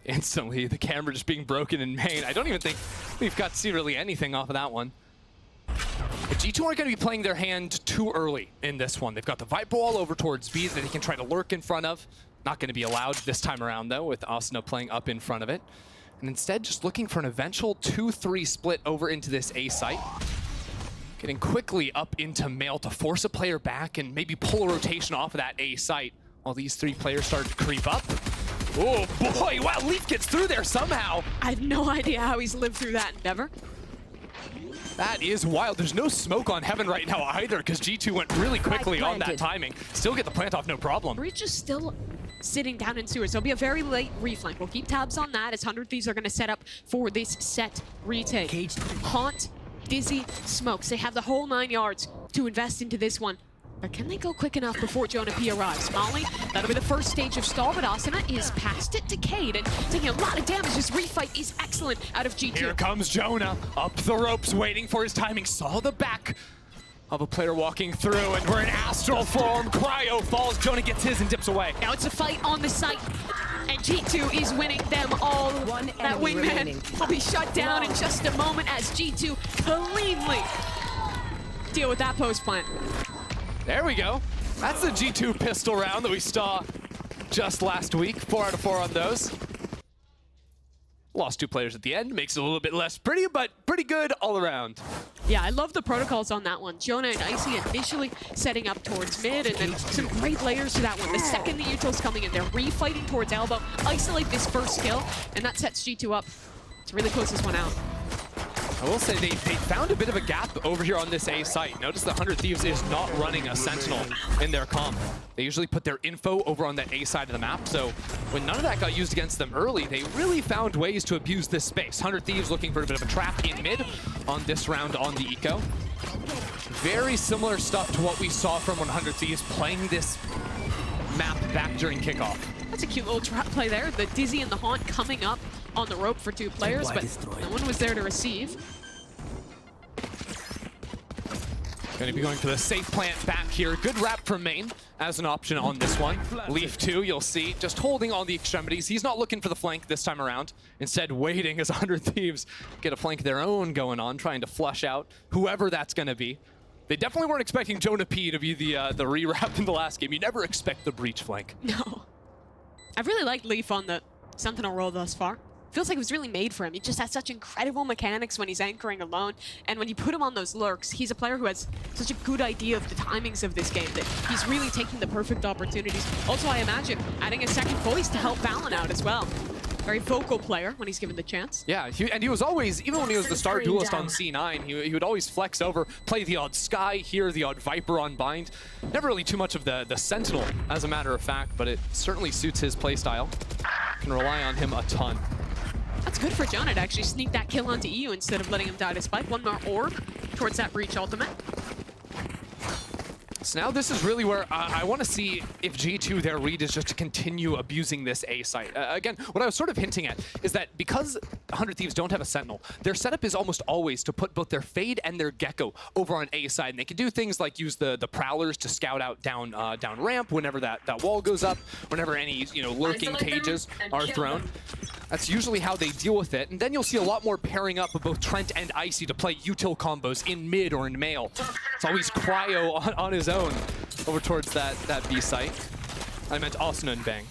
Instantly, the camera just being broken in main. I don't even think we've got to see really anything off of that one. But G2 aren't going to be playing their hand too early in this one. They've got the Viper wall over towards B that they can try to lurk in front of. Not going to be allowed this time around, though, with Asuna playing up in front of it. And instead, just looking for an eventual 2-3 split over into this A site. Getting quickly up into Mail to force a player back and maybe pull a rotation off of that A site while these 3 players start to creep up. Oh boy, wow, Leaf gets through there somehow. I have no idea how he's lived through that endeavor. That is wild. There's no smoke on Heaven right now either because G2 went really quickly on that timing. Still get the plant off, no problem. Breach is still sitting down in sewers. There'll be a very late reflank. We'll keep tabs on that as 100 Thieves are going to set up for this set retake. Caged. Haunt, Dizzy, Smokes. They have the whole 9 yards to invest into this one. But can they go quick enough before Jonah P arrives? Molly, that'll be the first stage of stall, but Asuna is past it to Cade and taking a lot of damage. This refight is excellent out of G2. Here comes Jonah, up the ropes, waiting for his timing. Saw the back of a player walking through, and we're in astral form. Cryo falls, Jonah gets his and dips away. Now it's a fight on the site, and G2 is winning them all. One That enemy wingman remaining. will be shut down in just a moment as G2 cleanly deal with that post plant. There we go. That's the G2 pistol round that we saw just last week. 4 out of 4 on those. Lost 2 players at the end. Makes it a little bit less pretty, but pretty good all around. Yeah, I love the protocols on that one. Jonah and Icy initially setting up towards mid, and then some great layers to that one. The second the Util's coming in, they're refighting towards elbow, isolate this first kill, and that sets G2 up to really close this one out. I will say they found a bit of a gap over here on this A site. Notice the 100 Thieves is not running a Sentinel in their comp. They usually put their info over on that A side of the map, so when none of that got used against them early, they really found ways to abuse this space. 100 Thieves looking for a bit of a trap in mid on this round on the Eco. Very similar stuff to what we saw from 100 Thieves playing this map back during kickoff. That's a cute little trap play there. The Dizzy and the Haunt coming up on the rope for 2 players, but no one was there to receive. Going to be going for the safe plant back here. Good wrap from main as an option on this one. Leaf 2, you'll see, just holding on the extremities. He's not looking for the flank this time around. Instead, waiting as 100 Thieves get a flank of their own going on, trying to flush out whoever that's going to be. They definitely weren't expecting Jonah P to be the re-wrap in the last game. You never expect the breach flank. No. I've really liked Leaf on the Sentinel role thus far. feels like it was really made for him. He just has such incredible mechanics when he's anchoring alone, and when you put him on those lurks, he's a player who has such a good idea of the timings of this game that he's really taking the perfect opportunities. Also, I imagine adding a second voice to help Valen out as well. Very vocal player when he's given the chance. Yeah, and he was always, even when he was the star duelist on C9, he would always flex over, play the odd Sky here, the odd Viper on Bind. Never really too much of the Sentinel, as a matter of fact, but it certainly suits his playstyle. Can rely on him a ton. That's good for Jonah to actually sneak that kill onto EU instead of letting him die to Spike. One more orb towards that Breach ultimate. So now this is really where I want to see if G2, their read is just to continue abusing this A site. Again, what I was sort of hinting at is that because 100 Thieves don't have a Sentinel, their setup is almost always to put both their Fade and their Gecko over on A side. And they can do things like use the Prowlers to scout out down ramp whenever that wall goes up, whenever any lurking cages are thrown. That's usually how they deal with it. And then you'll see a lot more pairing up of both Trent and Icy to play util combos in mid or in male. It's always Cryo on his own over towards that B site. I meant Asuna and Bang.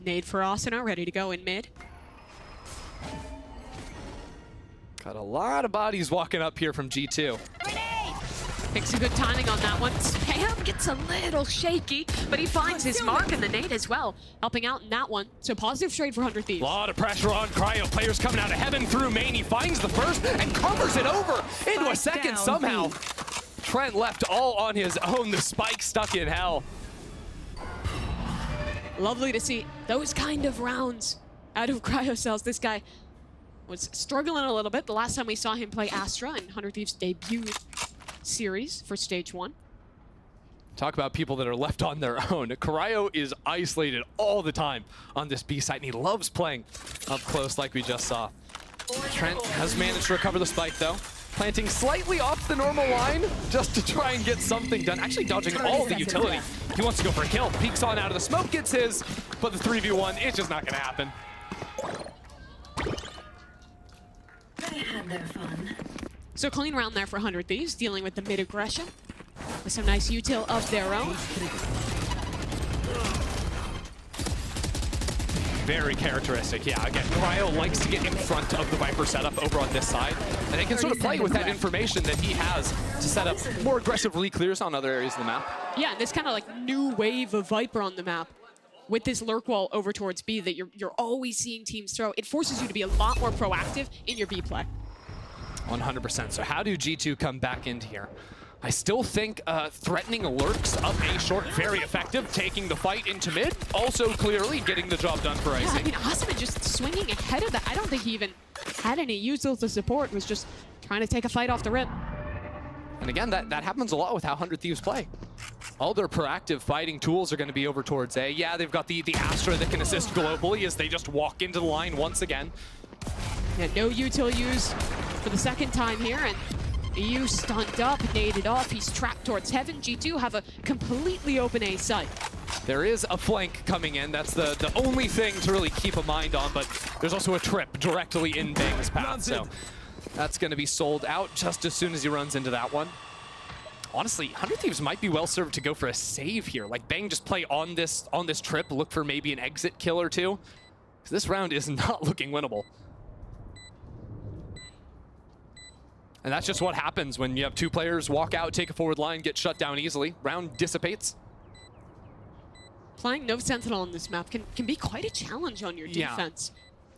Nade for Asuna, ready to go in mid. Got a lot of bodies walking up here from G2. Picks a good timing on that one. Spam gets a little shaky, but he finds his mark in the nade as well, helping out in that one. So positive trade for 100 Thieves. A lot of pressure on Cryo. Players coming out of heaven through main. He finds the first and covers it over into a second somehow. Trent left all on his own. The spike stuck in hell. Lovely to see those kind of rounds out of Cryo cells. This guy was struggling a little bit the last time we saw him play Astra in 100 Thieves' debut series for stage 1. Talk about people that are left on their own. Cryo is isolated all the time on this B site, and he loves playing up close like we just saw. Trent has managed to recover the spike though, planting slightly off the normal line just to try and get something done. Actually dodging all the utility. He wants to go for a kill. Peeks on out of the smoke, gets his, but the 3v1 is just not gonna happen. They had their fun. So clean round there for 100 Thieves, dealing with the mid aggression with some nice util of their own. Very characteristic, yeah. Again, Cryo likes to get in front of the Viper setup over on this side, and they can sort of play with that information that he has to set up more aggressive re-clears on other areas of the map. Yeah, this kind of like new wave of Viper on the map with this lurk wall over towards B that you're always seeing teams throw. It forces you to be a lot more proactive in your B play. 100%. So how do G2 come back into here? I still think threatening lurks up A short, very effective. Taking the fight into mid, also clearly getting the job done for Icy. Yeah, I mean, Asuna just swinging ahead of that. I don't think he even had any util to support, was just trying to take a fight off the rip. And again, that happens a lot with how 100 Thieves play. All their proactive fighting tools are going to be over towards A. Yeah, they've got the Astra that can assist globally as they just walk into the line once again. Yeah, no util used for the second time here, and EU stunned up, naded off. He's trapped towards heaven. G2 have a completely open A site. There is a flank coming in. That's the only thing to really keep a mind on, but there's also a trip directly in Bang's path, so that's going to be sold out just as soon as he runs into that one. Honestly, 100 Thieves might be well served to go for a save here. Like, Bang just play on this trip, look for maybe an exit kill or two. Because this round is not looking winnable. And that's just what happens when you have two players walk out, take a forward line, get shut down easily. Round dissipates. Playing no Sentinel on this map can be quite a challenge on your defense.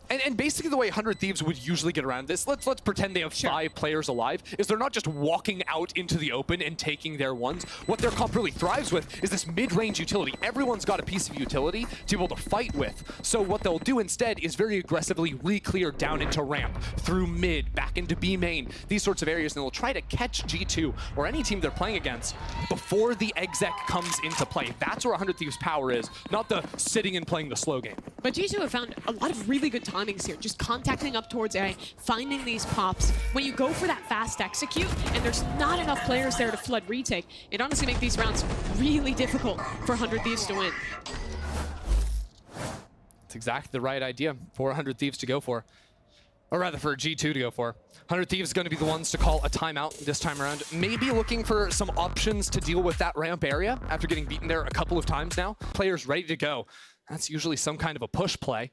And basically the way 100 Thieves would usually get around this, let's pretend they have 5 players alive, is they're not just walking out into the open and taking their ones. What their comp really thrives with is this mid-range utility. Everyone's got a piece of utility to be able to fight with. So what they'll do instead is very aggressively re-clear down into ramp, through mid, back into B main, these sorts of areas, and they'll try to catch G2 or any team they're playing against before the exec comes into play. That's where 100 Thieves' power is, not the sitting and playing the slow game. But G2 have found a lot of really good timings here, just contacting up towards A, finding these pops. When you go for that fast execute, and there's not enough players there to flood retake, it honestly makes these rounds really difficult for 100 Thieves to win. It's exactly the right idea for 100 Thieves to go for. Or rather for G2 to go for. 100 Thieves is going to be the ones to call a timeout this time around. Maybe looking for some options to deal with that ramp area after getting beaten there a couple of times now. Players ready to go. That's usually some kind of a push play.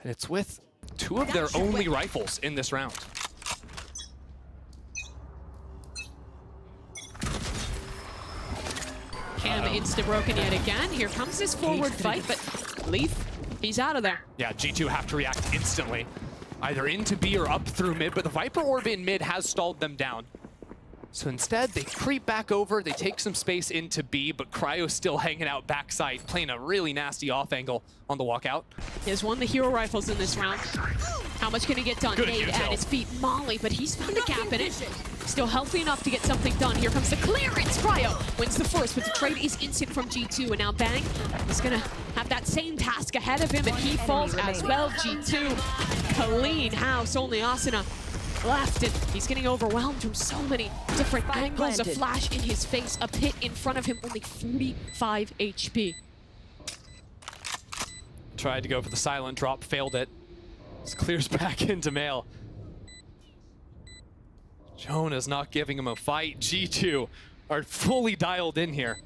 And it's with two of their only rifles in this round. Cam insta-broken yet again. Here comes this forward fight, but Leaf, he's out of there. Yeah, G2 have to react instantly. Either into B or up through mid, but the Viper Orb in mid has stalled them down. So instead, they creep back over, they take some space into B, but Cryo's still hanging out backside, playing a really nasty off angle on the walkout. He has won the hero rifles in this round. How much can he get done? Good Nade util. at his feet. Molly, but he's found a gap in it. Still healthy enough to get something done. Here comes the clearance. Cryo wins the first, but the trade is instant from G2. And now Bang is going to have that same task ahead of him, and he falls as well. G2, clean house. Only Asuna left, and he's getting overwhelmed from so many different angles. A flash in his face, a pit in front of him, only 45 HP. Tried to go for the silent drop, failed it. Just clears back into mail. Jonah's not giving him a fight. G2 are fully dialed in here,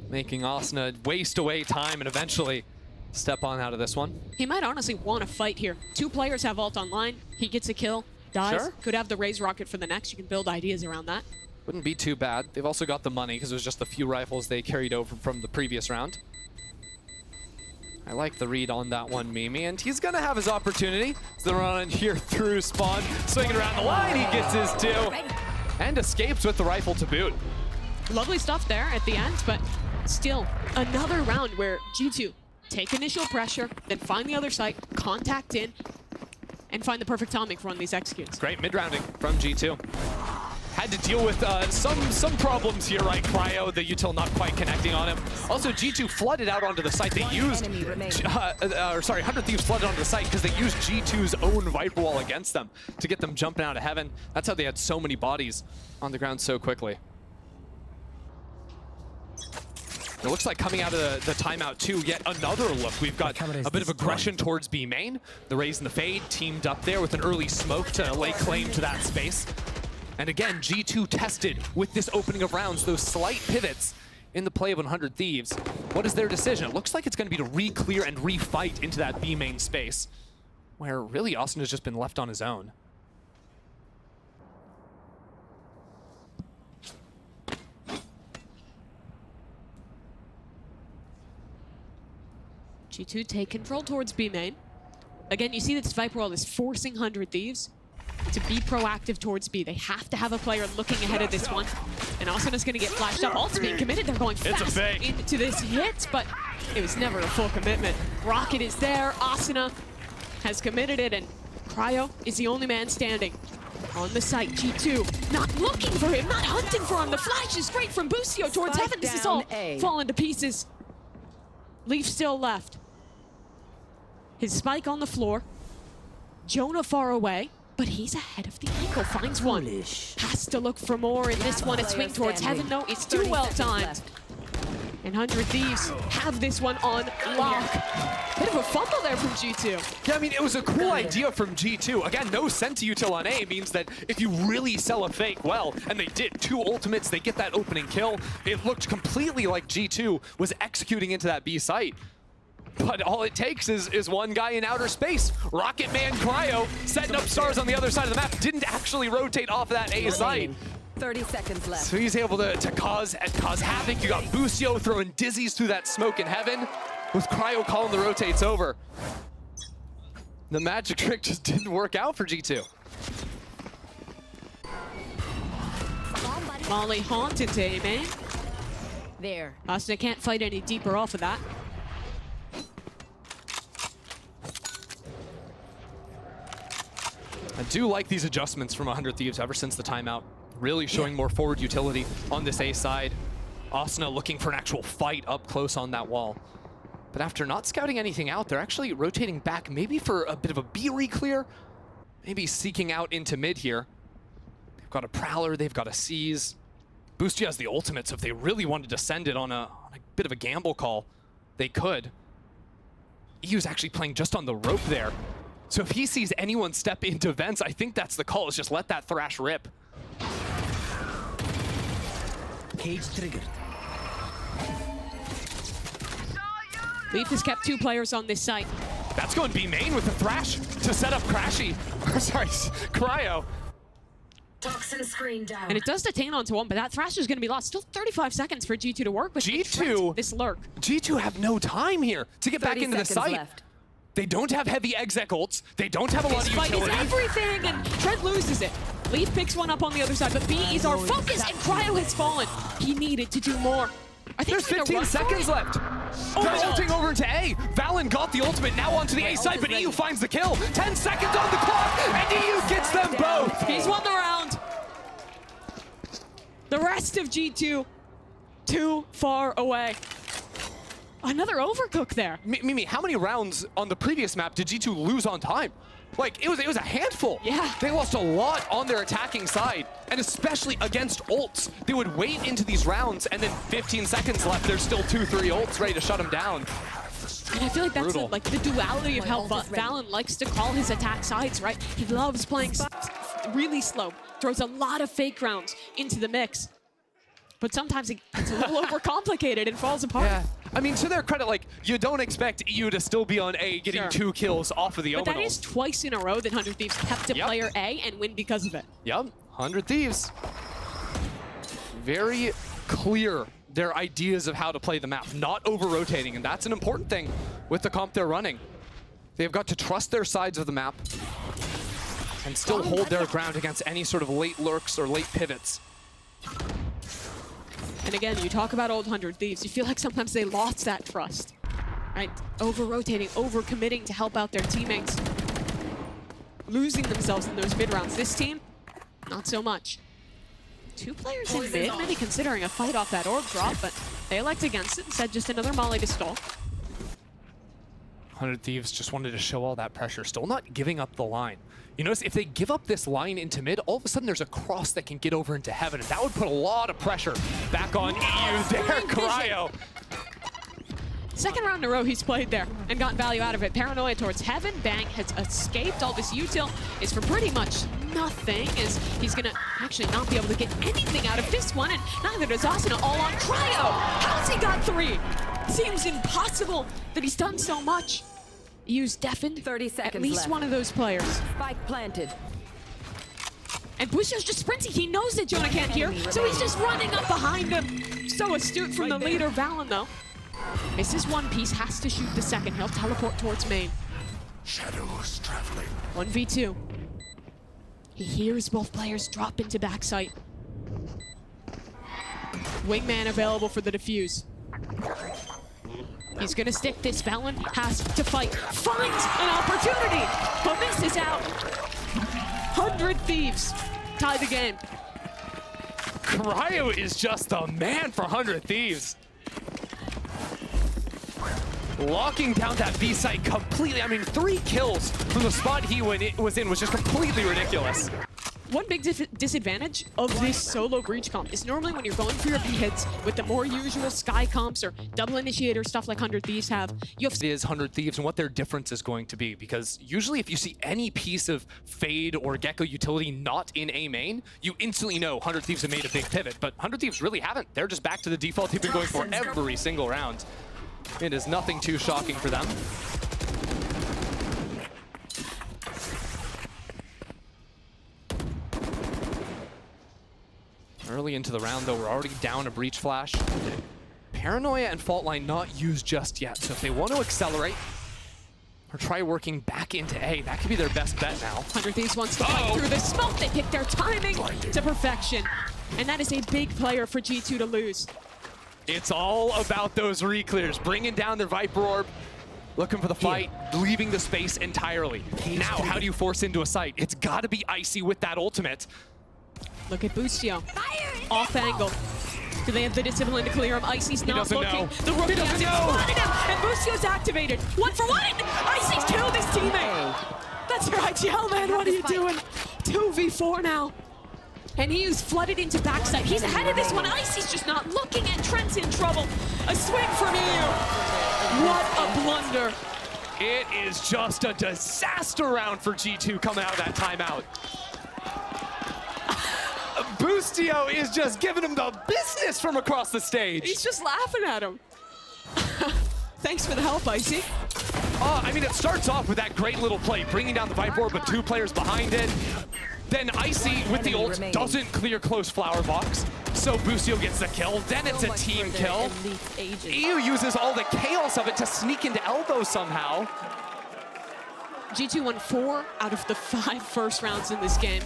making Asuna waste away time and eventually step on out of this one. He might honestly want to fight here. Two players have ult online. He gets a kill, dies. Sure. Could have the raise rocket for the next. You can build ideas around that. Wouldn't be too bad. They've also got the money because it was just the few rifles they carried over from the previous round. I like the read on that one, Mimi, and he's gonna have his opportunity. So the run here through spawn, swinging around the line, he gets his two, and escapes with the rifle to boot. Lovely stuff there at the end, but still another round where G2 take initial pressure, then find the other site, contact in, and find the perfect timing for one of these executes. Great mid-rounding from G2. Had to deal with some problems here, right? Cryo, the util not quite connecting on him. Also, G2 flooded out onto the site. They used, 100 Thieves flooded onto the site because they used G2's own Viper Wall against them to get them jumping out of heaven. That's how they had so many bodies on the ground so quickly. It looks like coming out of the timeout too, yet another look. We've got a bit of aggression towards B main. The Raze and the Fade teamed up there with an early smoke to lay claim to that space. And again, G2 tested with this opening of rounds, those slight pivots in the play of 100 Thieves. What is their decision? It looks like it's going to be to re-clear and re-fight into that B main space, where really Austin has just been left on his own. G2 take control towards B main. Again, you see that this Viper Wall is forcing 100 Thieves to be proactive towards B. They have to have a player looking ahead of this one. And Asuna's going to get flashed up. Ult's being committed. They're going fast into this hit, but it was never a full commitment. Rocket is there. Asuna has committed it, and Cryo is the only man standing on the site. G2 not looking for him, not hunting for him. The flash is straight from Busio towards heaven. This is all falling to pieces. Leaf still left. His spike on the floor. Jonah far away, but he's ahead of the angle. Finds one. Has to look for more in this one. A swing towards heaven, though. It's too well timed. And 100 Thieves have this one on lock. Bit of a fumble there from G2. Yeah, I mean, it was a cool idea from G2. Again, no Senti util on A means that if you really sell a fake well, and they did, 2 ultimates, they get that opening kill. It looked completely like G2 was executing into that B site. But all it takes is one guy in outer space. Rocket Man Cryo setting up stars on the other side of the map. Didn't actually rotate off that A site. 30 seconds left. So he's able to cause havoc. You got Busio throwing dizzies through that smoke in heaven with Cryo calling the rotates over. The magic trick just didn't work out for G2. Molly haunted to A main. There. Asuna can't fight any deeper off of that. I do like these adjustments from 100 Thieves ever since the timeout. Really showing more forward utility on this A side. Asuna looking for an actual fight up close on that wall. But after not scouting anything out, they're actually rotating back maybe for a bit of a B re-clear. Maybe seeking out into mid here. They've got a Prowler, they've got a Seize. Boosty has the ultimate, so if they really wanted to send it on a bit of a gamble call, they could. EU's actually playing just on the rope there. So if he sees anyone step into vents, I think that's the call, is just let that Thrash rip. Cage triggered. Leaf has kept 2 players on this site. That's going B main with the Thrash to set up Crashy. Sorry, Cryo. Toxin screen down. And it does detain onto 1, but that Thrash is going to be lost. Still 35 seconds for G2 to work with. G2? This lurk. G2 have no time here to get back 30 into the seconds site. left. They don't have heavy exec ults. They don't have a lot This of fight is utility. everything, and Trent loses it. Leaf picks one up on the other side, but B is our focus, and Cryo has fallen. He needed to do more. I think There's 15 seconds left. Oh, They're no. ulting over into A. Valen got the ultimate, now onto the A side, but EU finds the kill. 10 seconds on the clock, and EU gets them both. He's won the round. The rest of G2, too far away. Another overcook there. Mimi, how many rounds on the previous map did G2 lose on time? Like, it was a handful. Yeah. They lost a lot on their attacking side, and especially against ults. They would wait into these rounds, and then 15 seconds left, there's still 2-3 ults ready to shut them down. And I feel like that's Brutal. like the duality of how Valen likes to call his attack sides, right? He loves playing really slow, throws a lot of fake rounds into the mix. But sometimes it gets a little overcomplicated and falls apart. Yeah. I mean, to their credit, like, you don't expect EU to still be on A getting Sure. 2 kills off of the But that Omenals. is twice in a row that 100 Thieves kept a Yep. player A and win because of it. Yep, 100 Thieves. Very clear their ideas of how to play the map, not over-rotating, and that's an important thing with the comp they're running. They've got to trust their sides of the map and still hold their ground against any sort of late lurks or late pivots. And again, you talk about old 100 Thieves, you feel like sometimes they lost that trust, right? Over-rotating, over-committing to help out their teammates. Losing themselves in those mid-rounds. This team, not so much. 2 players in mid, maybe considering a fight off that orb drop, but they elect against it and said just another molly to stall. 100 Thieves just wanted to show all that pressure, still not giving up the line. You notice if they give up this line into mid, all of a sudden there's a cross that can get over into heaven, and that would put a lot of pressure back on EU there, Cryo. Second round in a row he's played there and gotten value out of it. Paranoia towards heaven. Bang has escaped. All this util is for pretty much nothing, as he's gonna actually not be able to get anything out of this one, and neither does Asuna. All on Cryo. How's he got 3? Seems impossible that he's done so much. Use deafened 30 at seconds least left. one of those players. Spike planted. And Busho's just sprinting. He knows that Jonah can't hear, so he's just running up behind him. So astute from the leader, Valen, though. Misses one piece, has to shoot the second. He'll teleport towards main. Shadows traveling. 1v2. He hears both players drop into backside. Wingman available for the defuse. He's gonna stick this. Valen has to fight. Finds an opportunity, but misses out. 100 Thieves tie the game. Cryo is just the man for 100 Thieves. Locking down that B site completely. I mean, 3 kills from the spot he was in was just completely ridiculous. One big disadvantage of this solo breach comp is normally when you're going for your B hits with the more usual Sky comps or double initiator stuff like 100 Thieves have, you have It is 100 Thieves and what their difference is going to be, because usually if you see any piece of Fade or Gecko utility not in A main, you instantly know 100 Thieves have made a big pivot, but 100 Thieves really haven't. They're just back to the default they've been going for every single round. It is nothing too shocking for them. Early into the round, though, we're already down a breach flash. Paranoia and Fault Line not used just yet, so if they want to accelerate or try working back into A, that could be their best bet now. 100 Thieves wants to fight through the smoke. They pick their timing to perfection. And that is a big player for G2 to lose. It's all about those re-clears, bringing down their Viper Orb, looking for the fight, leaving the space entirely. Now, how do you force into a site? It's got to be Icy with that ultimate. Look at Bustio. Off angle. Do they have the discipline to clear him? Icy's not doesn't looking. know. The rookie He doesn't hasn't know. spotted him, and Bustio's activated. 1 for 1! Icy's killed his teammate. That's right, Yell Man, what are you doing? 2v4 now. And he is flooded into backside. He's ahead of this one. Icy's just not looking, and Trent's in trouble. A swing from EU. What a blunder. It is just a disaster round for G2 coming out of that timeout. Boostio is just giving him the business from across the stage. He's just laughing at him. Thanks for the help, Icy. I mean, it starts off with that great little play, bringing down the Viper board, but 2 players behind it. Then Icy, with the ult, doesn't clear close flower box, so Boostio gets the kill. Then it's a team kill. EU uses all the chaos of it to sneak into elbow somehow. G2 won 4 out of the 5 first rounds in this game.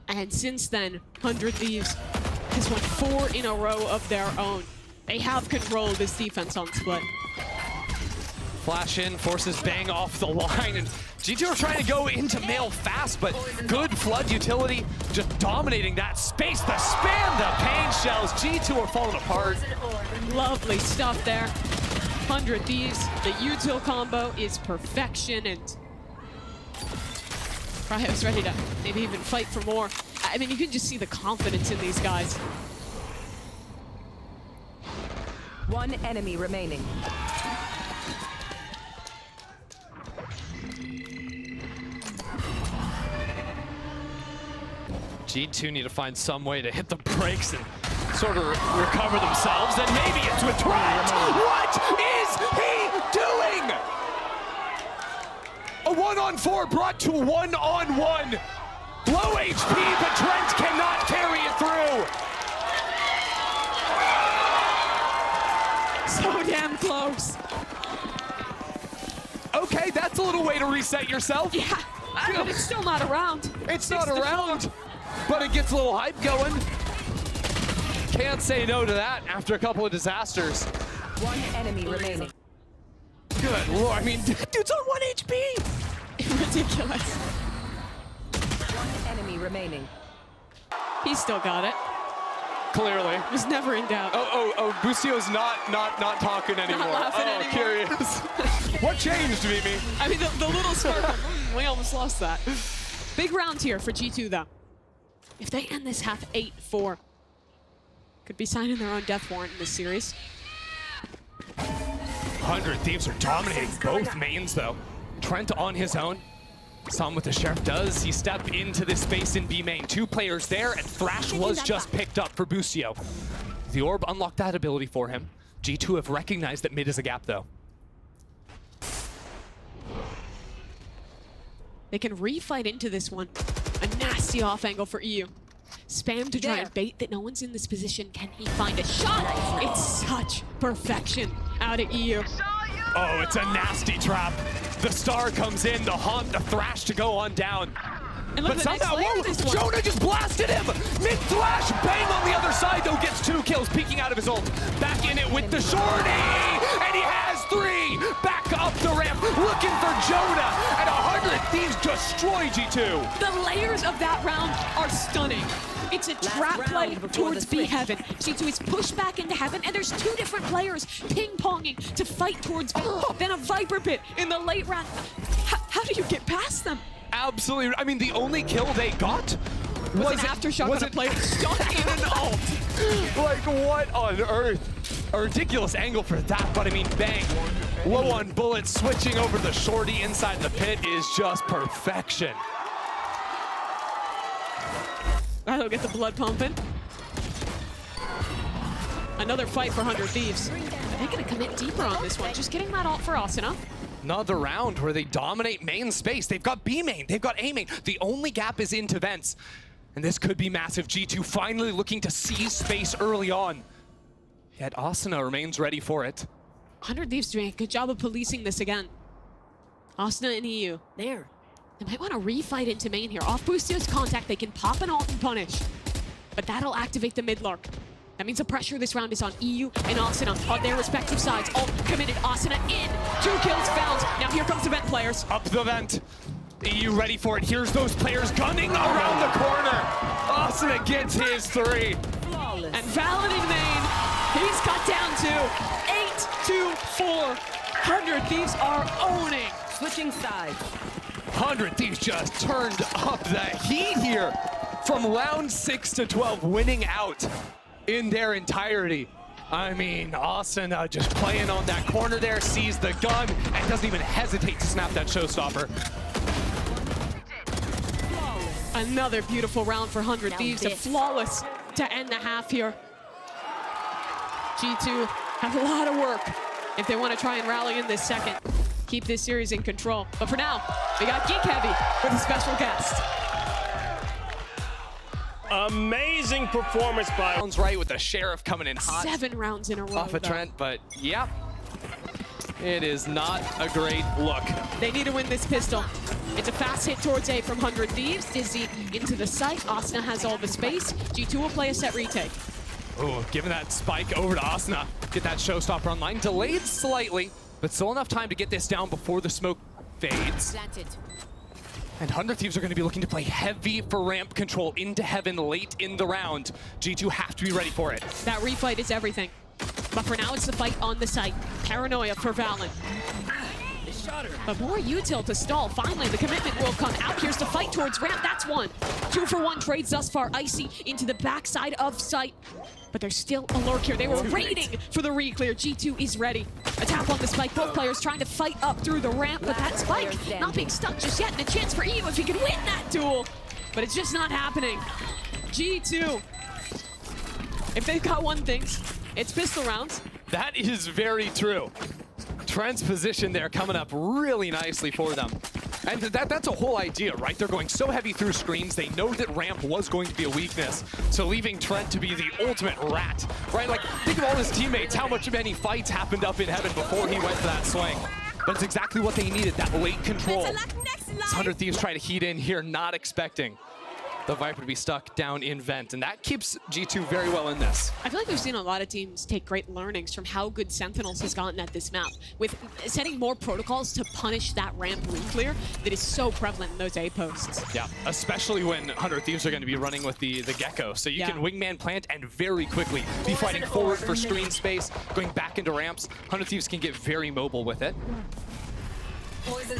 And since then, 100 Thieves has won 4 in a row of their own. They have controlled this defense on split. Flash in, forces Bang off the line, and G2 are trying to go into Mail fast, but good Flood utility just dominating that space. The spam, the pain shells, G2 are falling apart. Lovely stuff there. 100 Thieves, the util combo is perfection, and Cryo's ready to maybe even fight for more. I mean, you can just see the confidence in these guys. 1 enemy remaining. G2 need to find some way to hit the brakes and sort of recover themselves, and maybe it's with Trent. What is he doing? A 1-on-4 brought to 1-on-1. Low HP, but Trent cannot carry it through. So damn close. Okay, that's a little way to reset yourself. Yeah, but it's still not around. It's not around, but it gets a little hype going. Can't say no to that after a couple of disasters. 1 enemy remaining. Good lord, I mean, dude's on 1 HP. Ridiculous. 1 enemy remaining. He's still got it. Clearly. Was never in doubt. Oh, Boostio's not talking anymore. laughing anymore. Curious. What changed, Mimi? I mean, the little sparkle. We almost lost that. Big round here for G2, though. If they end this half 8-4, could be signing their own death warrant in this series. 100 Thieves are dominating both mains, though. Trent on his own. Saw what the Sheriff does. He stepped into this space in B main. 2 players there, and Thrash was just picked up for Boostio. The orb unlocked that ability for him. G2 have recognized that mid is a gap, though. They can refight into this one. A nasty off angle for EU. Spam to try and bait that no one's in this position. Can he find a shot? It's such perfection out of EU. Oh, it's a nasty trap. The star comes in to haunt the Thrash to go on down. And look But at the next somehow, layer whoa, of this one. Jonah just blasted him! Mid-Thrash, Bang on the other side, though, gets 2 kills, peeking out of his ult. Back in it with the shorty! And he has 3! Back up the ramp, looking for Jonah! And 100 Thieves destroy G2! The layers of that round are stunning. It's a trap play towards B Heaven. G2 is pushed back into Heaven, and there's 2 different players ping-ponging to fight towards B. Then a Viper Pit in the late round. How do you get past them? Absolutely, I mean, the only kill they got was an aftershock on a player stuck in an ult. Like, what on earth? A ridiculous angle for that, but I mean, Bang, low on bullets, switching over the shorty inside the pit is just perfection. That'll get the blood pumping. Another fight for 100 Thieves. Are they gonna commit deeper on this one? Just getting that ult for Asuna. Another round where they dominate main space. They've got B main, they've got A main. The only gap is into vents. And this could be massive. G2 finally looking to seize space early on. Yet Asuna remains ready for it. 100 Thieves doing a good job of policing this again. Asuna and EU. There. They might want to refight into main here. Off Boostio's contact, they can pop an ult and punish. But that'll activate the mid-lurk. That means the pressure this round is on EU and Asuna on their respective sides. Ult committed, Asuna in. 2 kills found. Now here comes the vent players. Up the vent. EU ready for it. Here's those players gunning around the corner. Asuna gets his 3. Flawless. And Valorant in main, he's cut down to 8-4. 100 Thieves are owning. Switching sides. 100 Thieves just turned up the heat here from round 6 to 12, winning out in their entirety. I mean, Asuna just playing on that corner there, sees the gun, and doesn't even hesitate to snap that showstopper. Another beautiful round for 100 Thieves, a flawless to end the half here. G2 have a lot of work if they want to try and rally in this second. Keep this series in control. But for now, we got Geek Heavy with a special guest. Amazing performance by... Sounds right with the Sheriff coming in hot. 7 rounds in a row. Off of Trent, but yep. It is not a great look. They need to win this pistol. It's a fast hit towards A from 100 Thieves. Dizzy into the site. Asuna has all the space. G2 will play a set retake. Ooh, giving that spike over to Asuna. Get that showstopper online. Delayed slightly, but still enough time to get this down before the smoke fades. Planted. And 100 Thieves are going to be looking to play heavy for ramp control into heaven late in the round. G2 have to be ready for it. That refight is everything. But for now, it's the fight on the site. Paranoia for Valorant. But more util to stall. Finally, the commitment will come out. Here's the fight towards ramp. That's one. 2-for-1 trades thus far. Icy into the backside of site. But there's still a lurk here. They were waiting for the re-clear. G2 is ready. A tap on the spike. Both players trying to fight up through the ramp, but that spike not being stuck just yet. And a chance for EU if he can win that duel. But it's just not happening. G2, if they've got one thing, it's pistol rounds. That is very true. Trent's position there coming up really nicely for them. And that's a whole idea, right? They're going so heavy through screens, they know that ramp was going to be a weakness. So leaving Trent to be the ultimate rat, right? Like, think of all his teammates, how many fights happened up in heaven before he went for that swing. But it's exactly what they needed, that late control. 100 Thieves try to heat in here, not expecting the Viper to be stuck down in vent, and that keeps G2 very well in this. I feel like we've seen a lot of teams take great learnings from how good Sentinels has gotten at this map, with setting more protocols to punish that ramp re-clear that is so prevalent in those A posts. Yeah, especially when 100 Thieves are going to be running with the Gecko, so you can wingman plant and very quickly be fighting forward for screen space, going back into ramps. 100 Thieves can get very mobile with it. Poison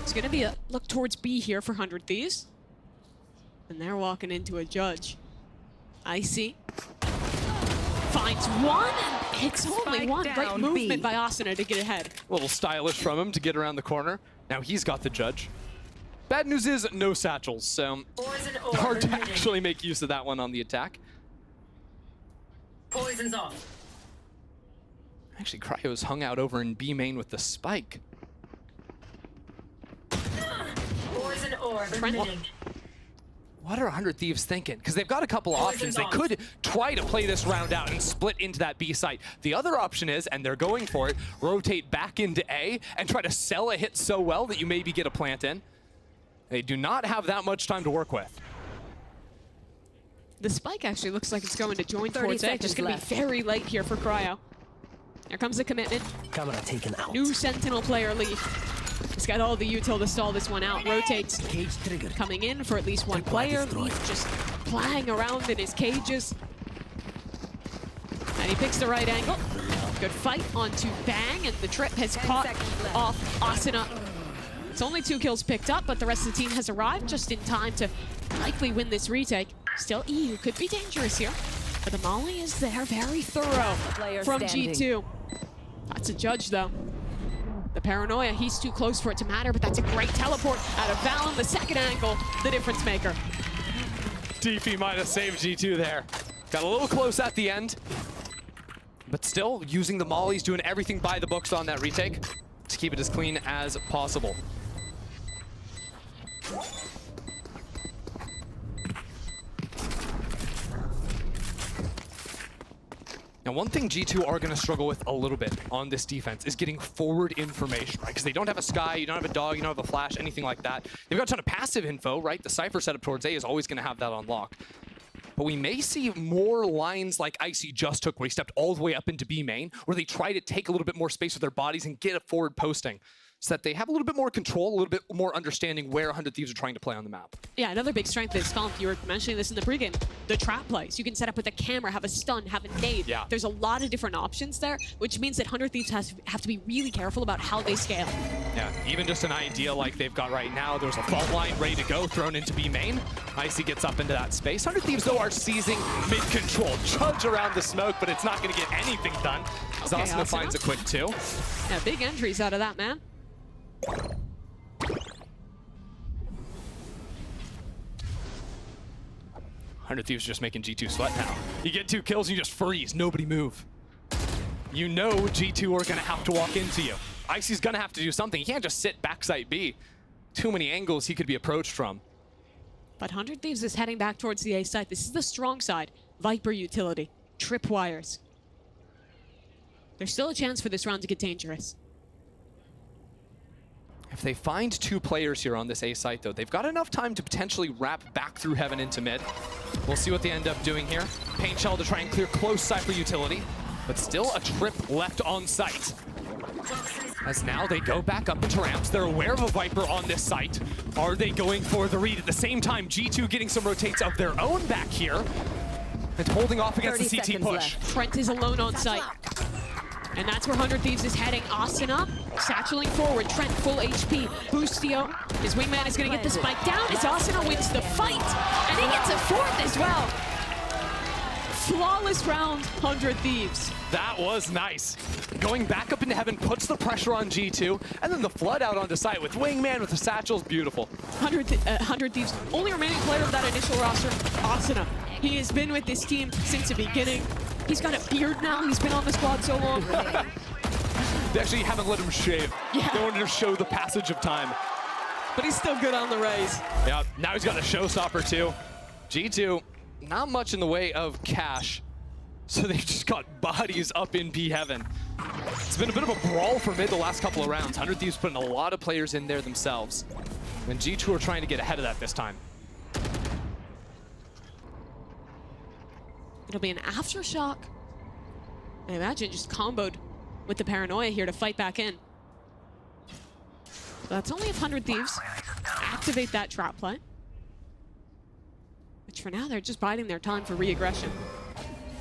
It's going to be a look towards B here for 100 Thieves. And they're walking into a judge. Icy. Finds one, and it's only Spike one. Great down, movement B. by Asuna to get ahead. A little stylish from him to get around the corner. Now he's got the judge. Bad news is no satchels, so Poison orb hard to emitting. actually make use of that one on the attack. Poison's off. Actually, Cryo's hung out over in B main with the spike. Poison orb Trent- emitting. What are 100 Thieves thinking? Because they've got a couple of options. They could try to play this round out and split into that B site. The other option is, and they're going for it, rotate back into A and try to sell a hit so well that you maybe get a plant in. They do not have that much time to work with. The spike actually looks like it's going to join 30 towards A. Just seconds going to left. be very late here for Cryo. Here comes the commitment. Camera taken out. New Sentinel player Leaf. He's got all the util to stall this one out. Rotates. Cage triggered. Coming in for at least one player. Leaf just playing around in his cages. And he picks the right angle. Good fight onto Bang, and the trip has caught seconds left. off Asuna. It's only 2 kills picked up, but the rest of the team has arrived just in time to likely win this retake. Still, EU could be dangerous here. But the Molly is there, very thorough Player from standing. G2. That's a judge, though. The Paranoia, he's too close for it to matter, but that's a great teleport out of Valen. The second angle, the difference maker. DP might have saved G2 there. Got a little close at the end, but still using the mollies, doing everything by the books on that retake to keep it as clean as possible. Now, one thing G2 are going to struggle with a little bit on this defense is getting forward information, right? Because they don't have a Sky, you don't have a Dog, you don't have a Flash, anything like that. They've got a ton of passive info, right? The Cypher setup towards A is always going to have that on lock. But we may see more lines like Icy just took, where he stepped all the way up into B main, where they try to take a little bit more space with their bodies and get a forward posting. so that they have a little bit more control, a little bit more understanding where 100 Thieves are trying to play on the map. Yeah, another big strength is, Scomp, you were mentioning this in the pregame, the trap plays. You can set up with a camera, have a stun, have a nade. Yeah. There's a lot of different options there, which means that 100 Thieves have to be really careful about how they scale. Yeah, even just an idea like they've got right now, there's a fault line ready to go, thrown into B main. Icy gets up into that space. 100 Thieves, though, are seizing mid-control. Trudge around the smoke, but it's not going to get anything done. Okay, Zasna finds a quick 2. Yeah, big entries out of that, man. 100 Thieves just making G2 sweat now. You get 2 kills and you just freeze. Nobody move. You know G2 are going to have to walk into you. Icy's going to have to do something. He can't just sit backside B. Too many angles he could be approached from. But 100 Thieves is heading back towards the A side. This is the strong side. Viper utility. Tripwires. There's still a chance for this round to get dangerous. If they find 2 players here on this A site, though, they've got enough time to potentially wrap back through heaven into mid. We'll see what they end up doing here. Paint Shell to try and clear close Cypher utility, but still a trip left on site. As now they go back up into ramps. They're aware of a Viper on this site. Are they going for the read? At the same time, G2 getting some rotates of their own back here and holding off against the CT push. Trent is alone on site. And that's where 100 Thieves is heading. Asuna, satcheling forward. Trent full HP. Boostio, his wingman is going to get the spike down as Asuna wins the fight. And he gets a 4th as well. Flawless round, 100 Thieves. That was nice. Going back up into heaven puts the pressure on G2, and then the flood out onto site with wingman with the satchels. Beautiful. 100 Thieves, only remaining player of that initial roster, Asuna. He has been with this team since the beginning. He's got a beard now. He's been on the squad so long. They actually haven't let him shave. Yeah. They wanted to show the passage of time. But he's still good on the raise. Yeah, now he's got a showstopper too. G2, not much in the way of cash. So they've just got bodies up in B heaven. It's been a bit of a brawl for mid the last couple of rounds. 100 Thieves putting a lot of players in there themselves. And G2 are trying to get ahead of that this time. It'll be an aftershock. I imagine just comboed with the paranoia here to fight back in. So that's only if 100 Thieves activate that trap play. Which for now, they're just biding their time for re-aggression.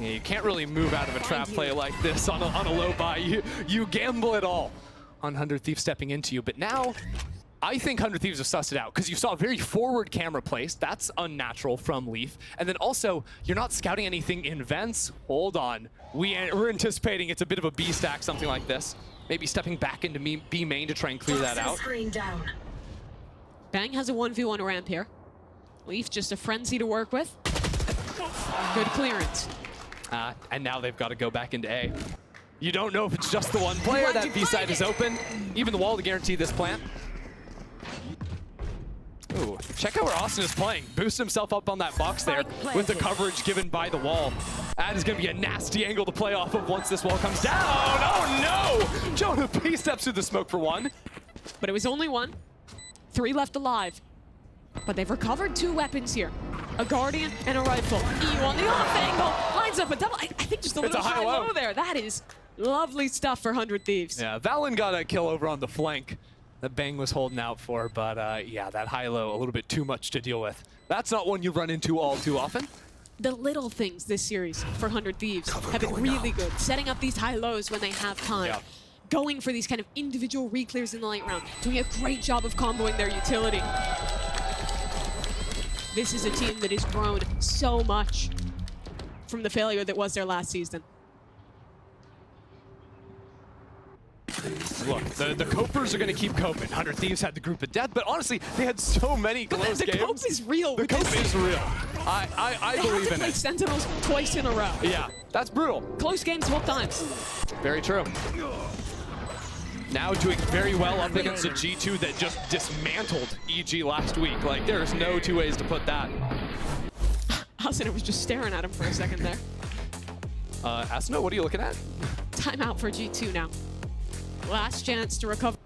Yeah, you can't really move out of a trap play like this on a low buy. You gamble it all on 100 Thieves stepping into you. But now, I think 100 Thieves have sussed it out because you saw a very forward camera placed. That's unnatural from Leaf. And then also, you're not scouting anything in vents. Hold on. We're anticipating it's a bit of a B stack, something like this. Maybe stepping back into B main to try and clear that out. Screen down. Bang has a 1v1 ramp here. Leaf just a frenzy to work with. Good clearance. And now they've got to go back into A. You don't know if it's just the one player. That B side is open. Even the wall to guarantee this plant. Ooh, check out where Austin is playing. Boost himself up on that box there with the coverage given by the wall. That is going to be a nasty angle to play off of once this wall comes down. Oh no! Jonah P steps through the smoke for 1. But it was only 1. 3 left alive. But they've recovered 2 weapons here. A Guardian and a rifle. EU on the off angle. Lines up a double. I think just a little high-low there. That is lovely stuff for 100 Thieves. Yeah, Valen got a kill over on the flank that Bang was holding out for, but yeah, that high-low, a little bit too much to deal with. That's not one you run into all too often. The little things this series for 100 Thieves have been really good. Setting up these high-lows when they have time. Yeah. Going for these kind of individual re-clears in the late round. Doing a great job of comboing their utility. This is a team that has grown so much from the failure that was their last season. Look, the Copers are going to keep coping. 100 Thieves had the group of death, but honestly, they had so many close the games. cope is real. The cope is real. I They believe had to in play it. Sentinels twice in a row. Yeah, that's brutal. Close games both times. Very true. Now doing very well up against a G2 that just dismantled EG last week. Like, there's no 2 ways to put that. Asuna was just staring at him for a second there. Asuna, what are you looking at? Timeout for G2 now. Last chance to recover.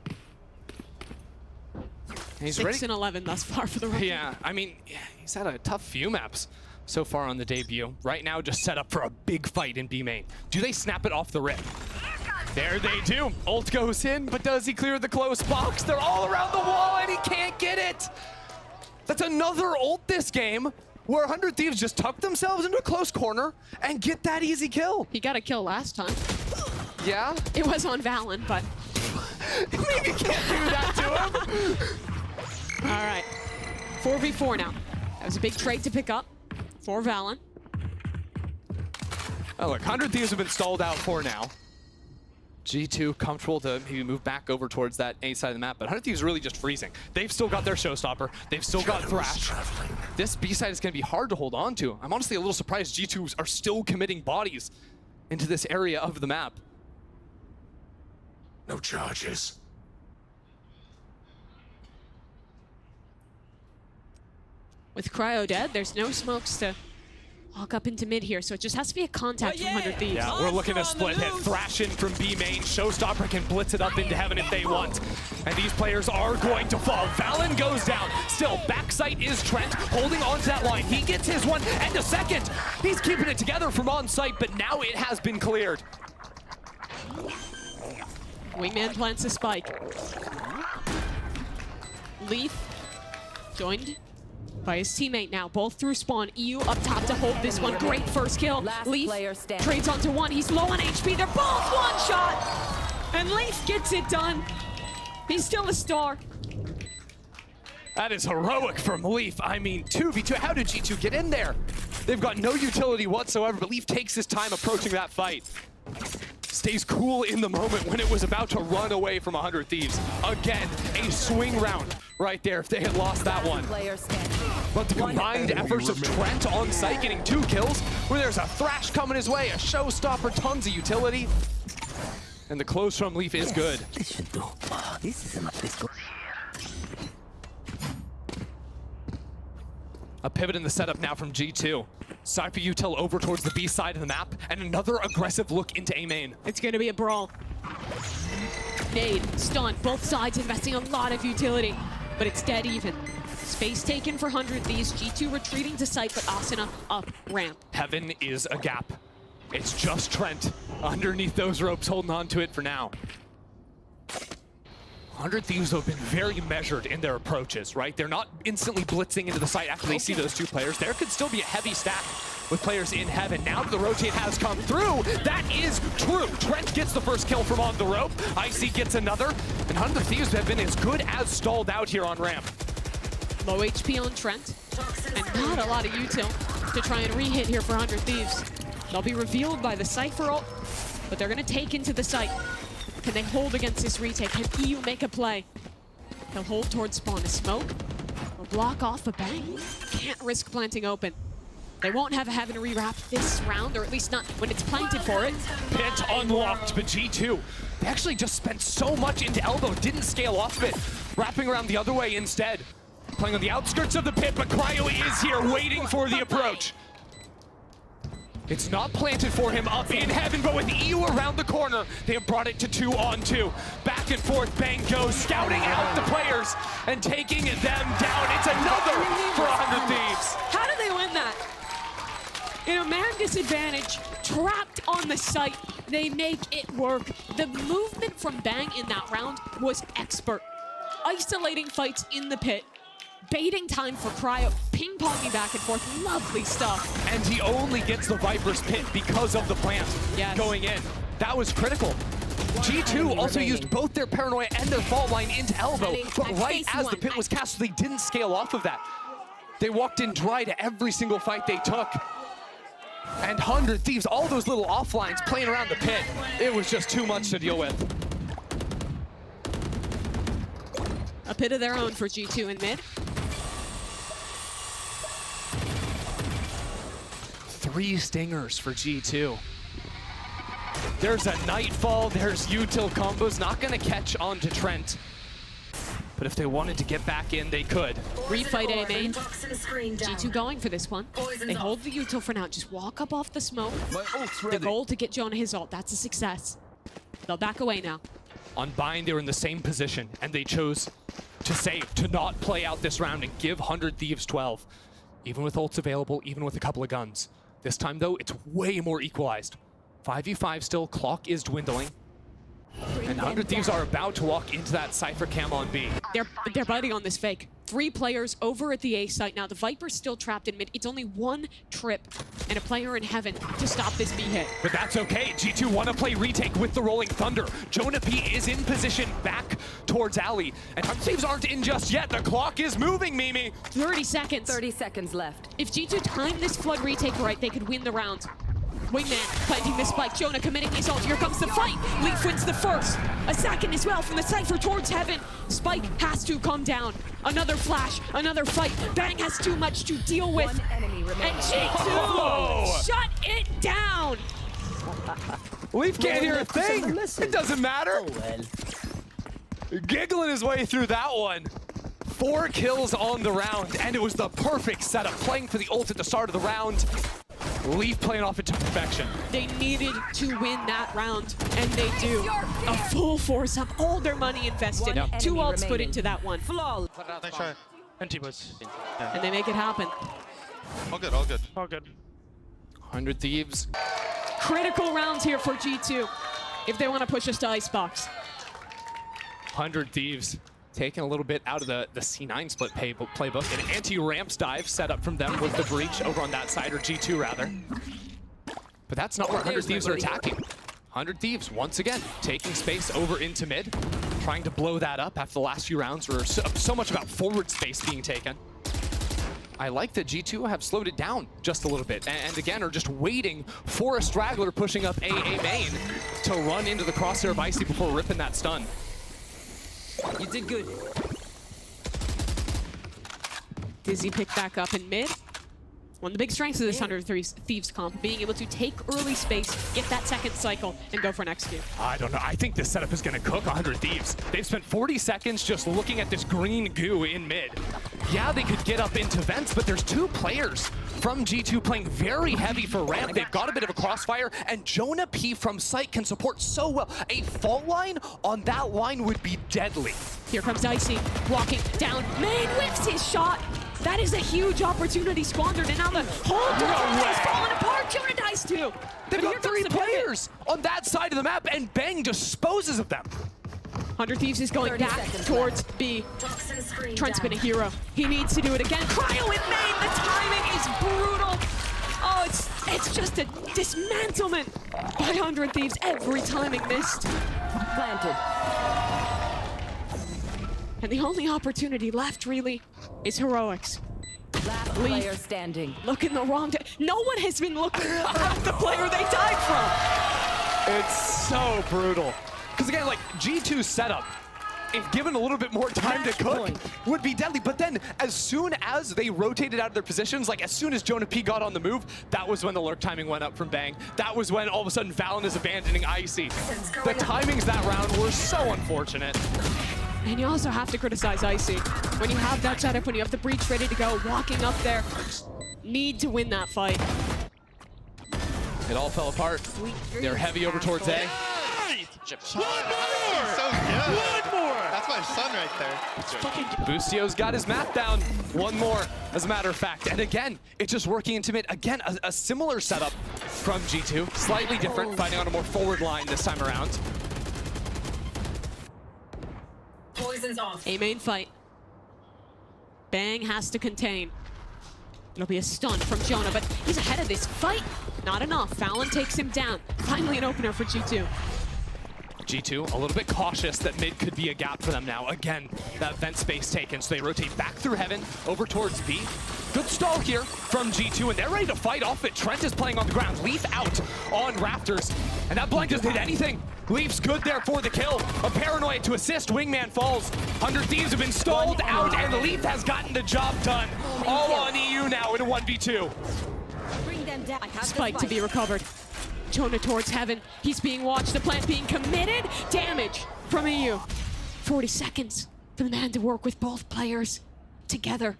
He's 6 ready. and 11 thus far for the rookie. Yeah, I mean, he's had a tough few maps so far on the debut. Right now, just set up for a big fight in B main. Do they snap it off the rip? There they do. Ult goes in, but does he clear the close box? They're all around the wall and he can't get it. That's another ult this game where 100 Thieves just tuck themselves into a close corner and get that easy kill. He got a kill last time. Yeah? It was on Valen, but... Maybe can't do that to him. All right. 4v4 now. That was a big trade to pick up for Valen. Oh, look, 100 Thieves have been stalled out for now. G2 comfortable to maybe move back over towards that A side of the map, but 100 Thieves really just freezing. They've still got their showstopper. They've still got Thrash. This B side is going to be hard to hold on to. I'm honestly a little surprised G2 are still committing bodies into this area of the map. No charges. With Cryo dead, there's no smokes to walk up into mid here, so it just has to be a contact from 100 Thieves. Yeah, we're looking at split hit. Thrash in from B main. Showstopper can blitz it up into heaven if they want. And these players are going to fall. Valen goes down. Still, backside is Trent holding on to that line. He gets his one and a second. He's keeping it together from on site, but now it has been cleared. Wingman plants a spike. Leaf joined by his teammate now, both through spawn. EU up top to hold this one. Great first kill. Last Leaf player standing. trades onto one. He's low on HP. They're both one shot. And Leaf gets it done. He's still a star. That is heroic from Leaf. I mean, 2v2. How did G2 get in there? They've got no utility whatsoever, but Leaf takes his time approaching that fight. Stays cool in the moment when it was about to run away from 100 Thieves. Again, a swing round right there if they had lost that one. Player standing. But the combined efforts of Trent on site getting 2 kills, where there's a Thrash coming his way, a showstopper, tons of utility. And the close from Leaf is good. This should do. Oh, this is enough. Let's go. A pivot in the setup now from G2. Cypher util over towards the B side of the map, and another aggressive look into A main. It's going to be a brawl. Nade, stun, both sides investing a lot of utility, but it's dead even. Space taken for 100 Thieves. G2 retreating to site, but Asuna up ramp. Heaven is a gap. It's just Trent underneath those ropes holding on to it for now. 100 Thieves have been very measured in their approaches, right? They're not instantly blitzing into the site after they see those 2 players. There could still be a heavy stack with players in heaven. Now that the rotate has come through, that is true. Trent gets the first kill from on the rope. Icy gets another. And 100 Thieves have been as good as stalled out here on ramp. Low HP on Trent, and not a lot of util to try and re-hit here for 100 Thieves. They'll be revealed by the Cypher ult, but they're going to take into the site. Can they hold against this retake? Can EU make a play? They'll hold towards spawn. A smoke will block off a bang. Can't risk planting open. They won't have a heaven rewrap this round, or at least not when it's planted for it. Pit unlocked, but G2, they actually just spent so much into elbow, didn't scale off of it, wrapping around the other way instead. Playing on the outskirts of the pit, but Cryo is here waiting for the approach. It's not planted for him up in heaven, but with EU around the corner, they have brought it to 2-on-2. Back and forth, bang goes, scouting out the players and taking them down. It's another for 100 Thieves. How do they win that? In a man disadvantage, trapped on the site, they make it work. The movement from Bang in that round was expert. Isolating fights in the pit, baiting time for Cryo, ping-ponging back and forth, lovely stuff. And he only gets the Viper's pit because of the plant going in. That was critical. G2 also used both their paranoia and their fault line into elbow, but right as the pit was cast, they didn't scale off of that. They walked in dry to every single fight they took. And 100 Thieves, all those little offlines playing around the pit, it was just too much to deal with. A pit of their own for G2 in mid. 3 stingers for G2. There's a Nightfall, there's util combos, not gonna catch on to Trent. But if they wanted to get back in, they could. Refight A main. G2 going for this one. They hold the util for now. Just walk up off the smoke. The goal to get Jonah his ult. That's a success. They'll back away now. On Bind, they were in the same position, and they chose to save, to not play out this round and give 100 Thieves 12. Even with ults available, even with a couple of guns. This time, though, it's way more equalized. 5v5 still, clock is dwindling. And 100 Thieves are about to walk into that Cypher cam on B. They're biting on this fake. 3 players over at the A site now. The Viper's still trapped in mid. It's only 1 trip and a player in heaven to stop this B hit. But that's okay. G2 want to play retake with the Rolling Thunder. Jonah P is in position back towards Alley. And 100 Thieves aren't in just yet. The clock is moving, Mimi. 30 seconds. 30 seconds left. If G2 timed this flood retake right, they could win the round. Wingman planting the spike. Jonah committing his ult. Here comes the fight. Leaf wins the first. A second as well from the Cypher towards heaven. Spike has to come down. Another flash. Another fight. Bang has too much to deal with. 1 enemy remaining. And G2 shut it down. Leaf can't hear a thing. Listen. It doesn't matter. Oh well. Giggling his way through that one. 4 kills on the round, and it was the perfect setup. Playing for the ult at the start of the round. Leaf playing off it to perfection. They needed to win that round, and they do. A full force up, all their money invested. One 2 enemy ults put remaining. into that one, Flawless. Nice try. And T-Boys. and they make it happen. All good, all good. All good. 100 Thieves. Critical rounds here for G2 if they want to push us to Icebox. 100 Thieves taking a little bit out of the C9 split playbook. An anti-ramps dive set up from them with the breach over on that side, or G2 rather. But that's not where 100 Thieves are attacking. 100 Thieves, once again, taking space over into mid, trying to blow that up after the last few rounds where so much about forward space being taken. I like that G2 have slowed it down just a little bit, and again are just waiting for a straggler pushing up A main to run into the crosshair of Icy before ripping that stun. You did good. Dizzy picked back up in mid. One of the big strengths of this 100 Thieves comp, being able to take early space, get that second cycle, and go for an execute. I don't know. I think this setup is going to cook 100 Thieves. They've spent 40 seconds just looking at this green goo in mid. Yeah, they could get up into vents, but there's 2 players from G2 playing very heavy for ramp. They've got a bit of a crossfire, and Jonah P from site can support so well. A fault line on that line would be deadly. Here comes Icy, walking down. Main whiffs his shot. That is a huge opportunity squandered, and now the whole defense is falling apart. Jonah dies too. They've But here got comes 3 the pivot. players on that side of the map, and Bang disposes of them. 100 Thieves is going 30 back seconds towards B. Toxin screen Trent's been a down. hero. He needs to do it again. Cryo in main. The timing is brutal. Oh, it's just a dismantlement by 100 Thieves. Every timing missed. Planted. And the only opportunity left, really, is heroics. Last player standing. Looking the wrong day. No one has been looking at the player they died from. It's so brutal. Because again, like G2's setup, if given a little bit more time to cook, would be deadly. But then as soon as they rotated out of their positions, like as soon as Jonah P got on the move, that was when the lurk timing went up from Bang. That was when all of a sudden Valen is abandoning Icy. The timings that round were so unfortunate. And you also have to criticize Icy. When you have that setup, when you have the breach ready to go, walking up there, need to win that fight. It all fell apart. They're heavy over towards A. So good. One more. That's my son right there. Bustio's got his math down. 1 more, as a matter of fact. And again, it's just working into mid. Again, a similar setup from G2. Slightly different, fighting on a more forward line this time around. Poison's off. A main fight. Bang has to contain. It'll be a stun from Jonah, but he's ahead of this fight. Not enough. Valen takes him down. Finally an opener for G2. G2 a little bit cautious that mid could be a gap for them now. Again, that vent space taken, so they rotate back through heaven over towards B. Good stall here from G2, and they're ready to fight off it. Trent is playing on the ground. Leaf out on Raptors, and that blind doesn't hit anything. Leaf's good there for the kill. A paranoia to assist. Wingman falls. 100 Thieves have been stalled out, and Leaf has gotten the job done. All on EU now in a 1v2. Bring them down. I have the Spike to be recovered. Jonah towards heaven. He's being watched. The plant being committed. Damage from EU. 40 seconds for the man to work with both players together.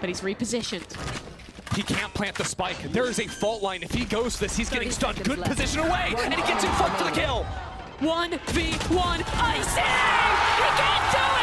But he's repositioned. He can't plant the spike. There is a fault line. If he goes this, he's getting stunned. 30 Good seconds position away, and he gets in front for the kill. 1v1 Icy! He can't do